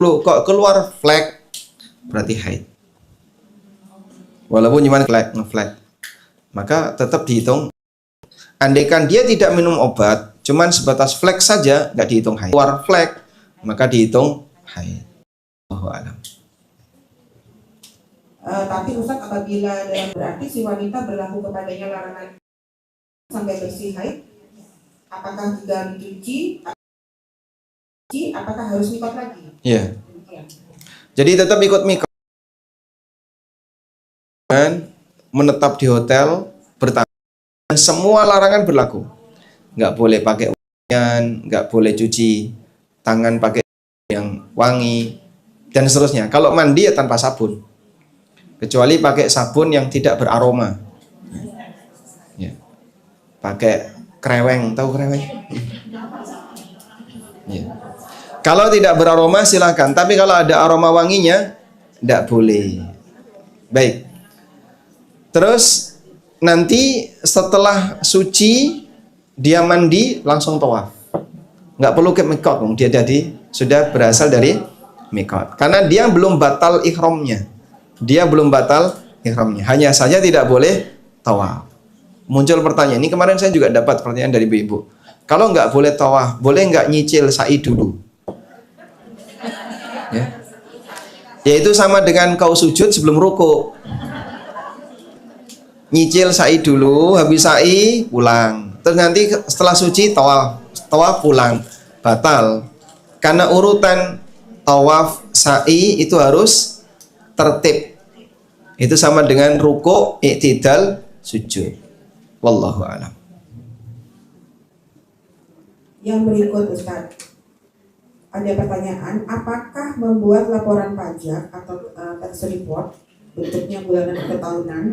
Speaker 1: Kok keluar flek, berarti haid. Walaupun cuma flek, maka tetap dihitung. Andaikan dia tidak minum obat, cuman sebatas flek saja, nggak dihitung haid. Keluar flek, maka dihitung haid. Allahu a'lam.
Speaker 3: Tapi Ustaz, apabila dalam berarti si wanita berlaku kepadanya larangan sampai bersih haid, apakah juga dicuci? Apakah harus mikot lagi?
Speaker 1: Iya. Jadi tetap ikut mikot. Menetap di hotel bertahan. Semua larangan berlaku. Nggak boleh pakai wangian, nggak boleh cuci tangan pakai yang wangi, dan seterusnya. Kalau mandi ya tanpa sabun, kecuali pakai sabun yang tidak beraroma. Ya. Pakai kreweng, tahu kreweng? Ya. Kalau tidak beraroma silahkan, tapi kalau ada aroma wanginya tidak boleh. Baik. Terus nanti setelah suci dia mandi langsung tawaf. Nggak perlu ke mikot, dia jadi sudah berasal dari mikot. Karena dia belum batal ihramnya. Hanya saja tidak boleh tawaf. Muncul pertanyaan, ini kemarin saya juga dapat pertanyaan dari ibu. Kalau nggak boleh tawaf, boleh nggak nyicil sa'i dulu? Ya. Yaitu sama dengan kau sujud sebelum ruku. Nyicil sa'i dulu, habis sa'i pulang. Terus nanti setelah suci tawaf pulang. Batal. Karena urutan tawaf sa'i itu harus tertib. Itu sama dengan ruku, i'tidal, sujud. Wallahu a'lam.
Speaker 3: Yang berikut Ustaz, ada pertanyaan, apakah membuat laporan pajak atau tax report bentuknya bulanan atau tahunan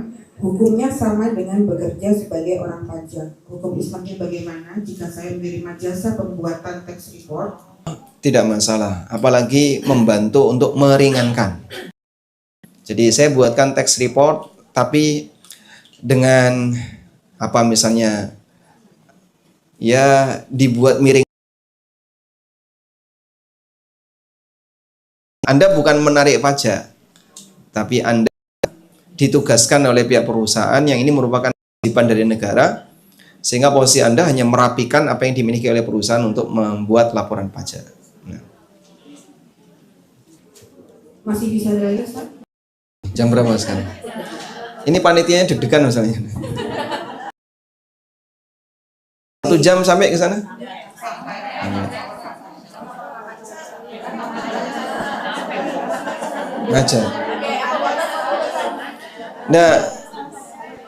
Speaker 3: hukumnya sama dengan bekerja sebagai orang pajak? Hukum Islamnya bagaimana jika saya menerima jasa pembuatan tax report?
Speaker 1: Tidak masalah, apalagi membantu untuk meringankan. Jadi saya buatkan tax report, tapi dengan apa misalnya ya dibuat miring. Anda bukan menarik pajak, tapi Anda ditugaskan oleh pihak perusahaan yang ini merupakan kewajiban dari negara, sehingga posisi Anda hanya merapikan apa yang dimiliki oleh perusahaan untuk membuat laporan pajak. Nah.
Speaker 3: Masih bisa lagi Ustaz?
Speaker 1: Jam berapa sekarang? Ini panitianya deg-degan misalnya. 1 jam sampai ke sana? ngajar. Nah,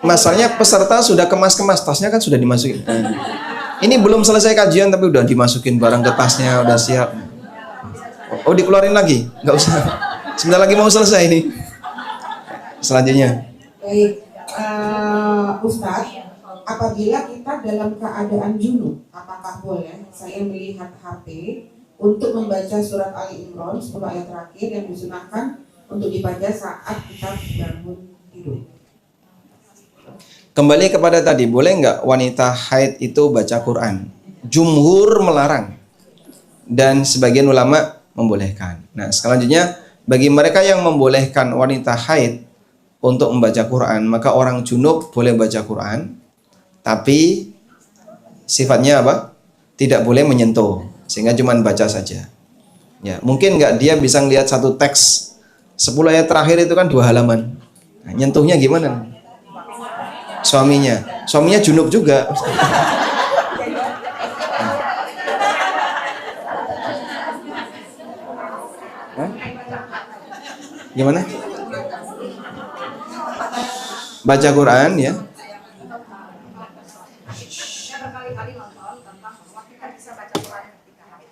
Speaker 1: masalahnya peserta sudah kemas-kemas, tasnya kan sudah dimasukin. Ini belum selesai kajian tapi udah dimasukin barang ke tasnya, udah siap. Oh, dikeluarin lagi? Nggak usah. Sebentar lagi mau selesai ini. Selanjutnya.
Speaker 3: Baik, Ustadz, apabila kita dalam keadaan junub, apakah boleh saya melihat HP untuk membaca surat Ali Imran 10 ayat terakhir yang disunahkan untuk dibaca saat kita bangun tidur?
Speaker 1: Kembali kepada tadi, boleh nggak wanita haid itu baca Quran? Jumhur melarang dan sebagian ulama membolehkan. Nah, selanjutnya bagi mereka yang membolehkan wanita haid untuk membaca Quran, maka orang junub boleh baca Quran, tapi sifatnya apa? Tidak boleh menyentuh, sehingga cuma baca saja. Ya, mungkin nggak dia bisa ngelihat satu teks 10 ayat terakhir itu kan 2 halaman. Nah, nyentuhnya gimana? Suaminya junub juga. Gimana? Baca Quran ya.
Speaker 4: Berkali-kali nonton tentang bahwa kita bisa baca Quran ketika haid,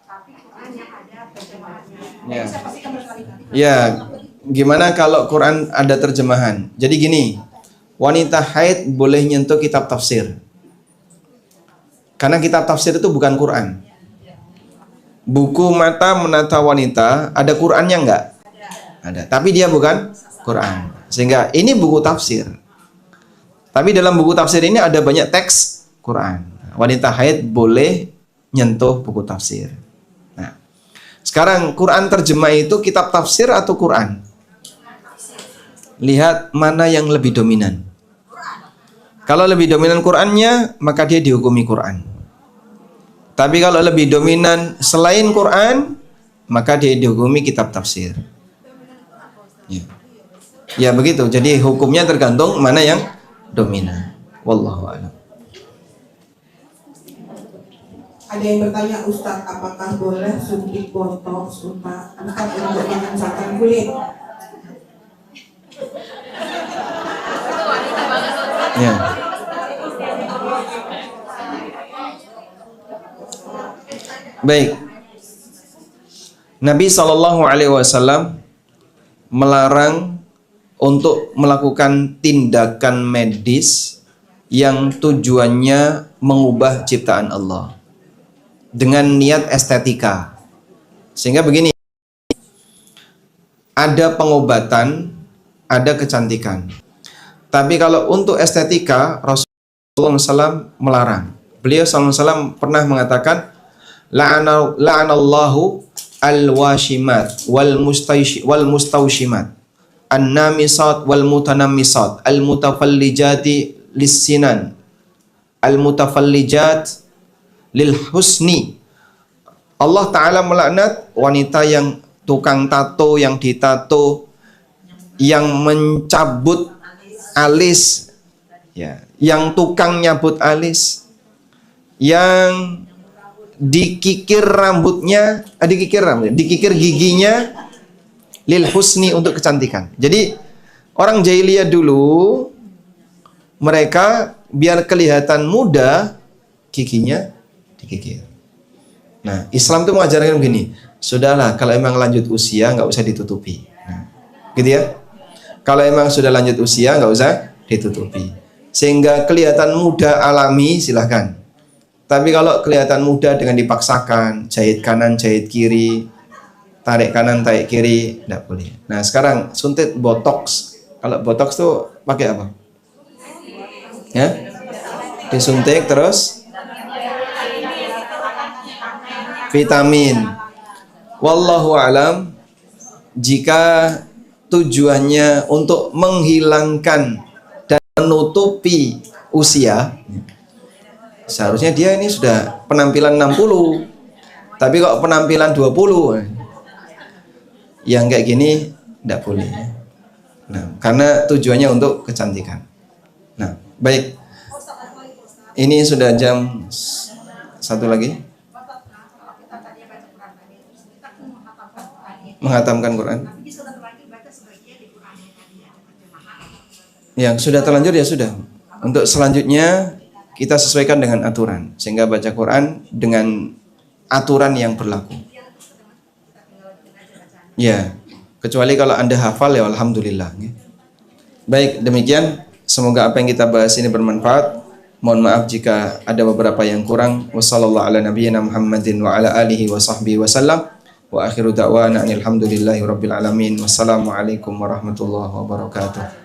Speaker 4: tapi Qurannya ada terjemahannya.
Speaker 1: Ya.
Speaker 4: Saya pastikan berkali-kali.
Speaker 1: Ya, gimana kalau Quran ada terjemahan? Jadi gini, wanita haid boleh nyentuh kitab tafsir. Karena kitab tafsir itu bukan Quran. Buku mata menata wanita, ada Qurannya enggak? Ada. Tapi dia bukan Quran. Sehingga ini buku tafsir. Tapi dalam buku tafsir ini ada banyak teks Quran. Wanita haid boleh nyentuh buku tafsir. Nah, sekarang Quran terjemah itu kitab tafsir atau Quran? Lihat mana yang lebih dominan. Kalau lebih dominan Qurannya, maka dia dihukumi Quran. Tapi kalau lebih dominan selain Quran, maka dia dihukumi kitab tafsir. Ya. Ya begitu. Jadi hukumnya tergantung mana yang dominan. Wallahu a'lam.
Speaker 3: Ada yang bertanya, Ustadz, apakah boleh suntik botox untuk mengencangkan kulit?
Speaker 1: Ya. Baik. Nabi SAW melarang untuk melakukan tindakan medis yang tujuannya mengubah ciptaan Allah dengan niat estetika. Sehingga begini, ada pengobatan, ada kecantikan. Tapi kalau untuk estetika, Rasulullah SAW melarang. Beliau SAW pernah mengatakan, la'anallahu al-washimat wal mustawshimat an-namisat wal mutanammisat al-mutafallijati lis-sinan al-mutafallijat lil husni. Allah Ta'ala melaknat wanita yang tukang tato, yang ditato, yang mencabut alis, ya, yang tukang nyabut alis, yang dikikir rambutnya, dikikir giginya lil husni, untuk kecantikan. Jadi orang jahiliyah dulu, mereka biar kelihatan muda, giginya dikikir. Nah, Islam tuh mengajarkan begini, sudahlah kalau emang lanjut usia nggak usah ditutupi. Nah, gitu ya. Kalau emang sudah lanjut usia nggak usah ditutupi, sehingga kelihatan muda alami, silahkan. Tapi kalau kelihatan muda dengan dipaksakan, jahit kanan, jahit kiri, tarik kanan, tarik kiri, tidak boleh. Nah, sekarang suntik botox. Kalau botox tuh pakai apa? Ya, disuntik terus vitamin. Wallahu alam. Jika tujuannya untuk menghilangkan dan menutupi usia, seharusnya dia ini sudah penampilan 60, tapi kok penampilan 20, yang kayak gini tidak boleh. Nah, karena tujuannya untuk kecantikan. Nah, baik. Ini sudah jam 1 lagi. Menghatamkan Quran. Yang sudah terlanjur ya sudah. Untuk selanjutnya kita sesuaikan dengan aturan, sehingga baca Quran dengan aturan yang berlaku. Ya, kecuali kalau Anda hafal ya alhamdulillah. Baik, demikian. Semoga apa yang kita bahas ini bermanfaat. Mohon maaf jika ada beberapa yang kurang. Wassallallahu ala nabiyyina Muhammadin wa ala alihi wa sahbihi wasallam. Wa akhiru da'wana alhamdulillahi rabbil alamin. Wassalamualaikum warahmatullahi wabarakatuh.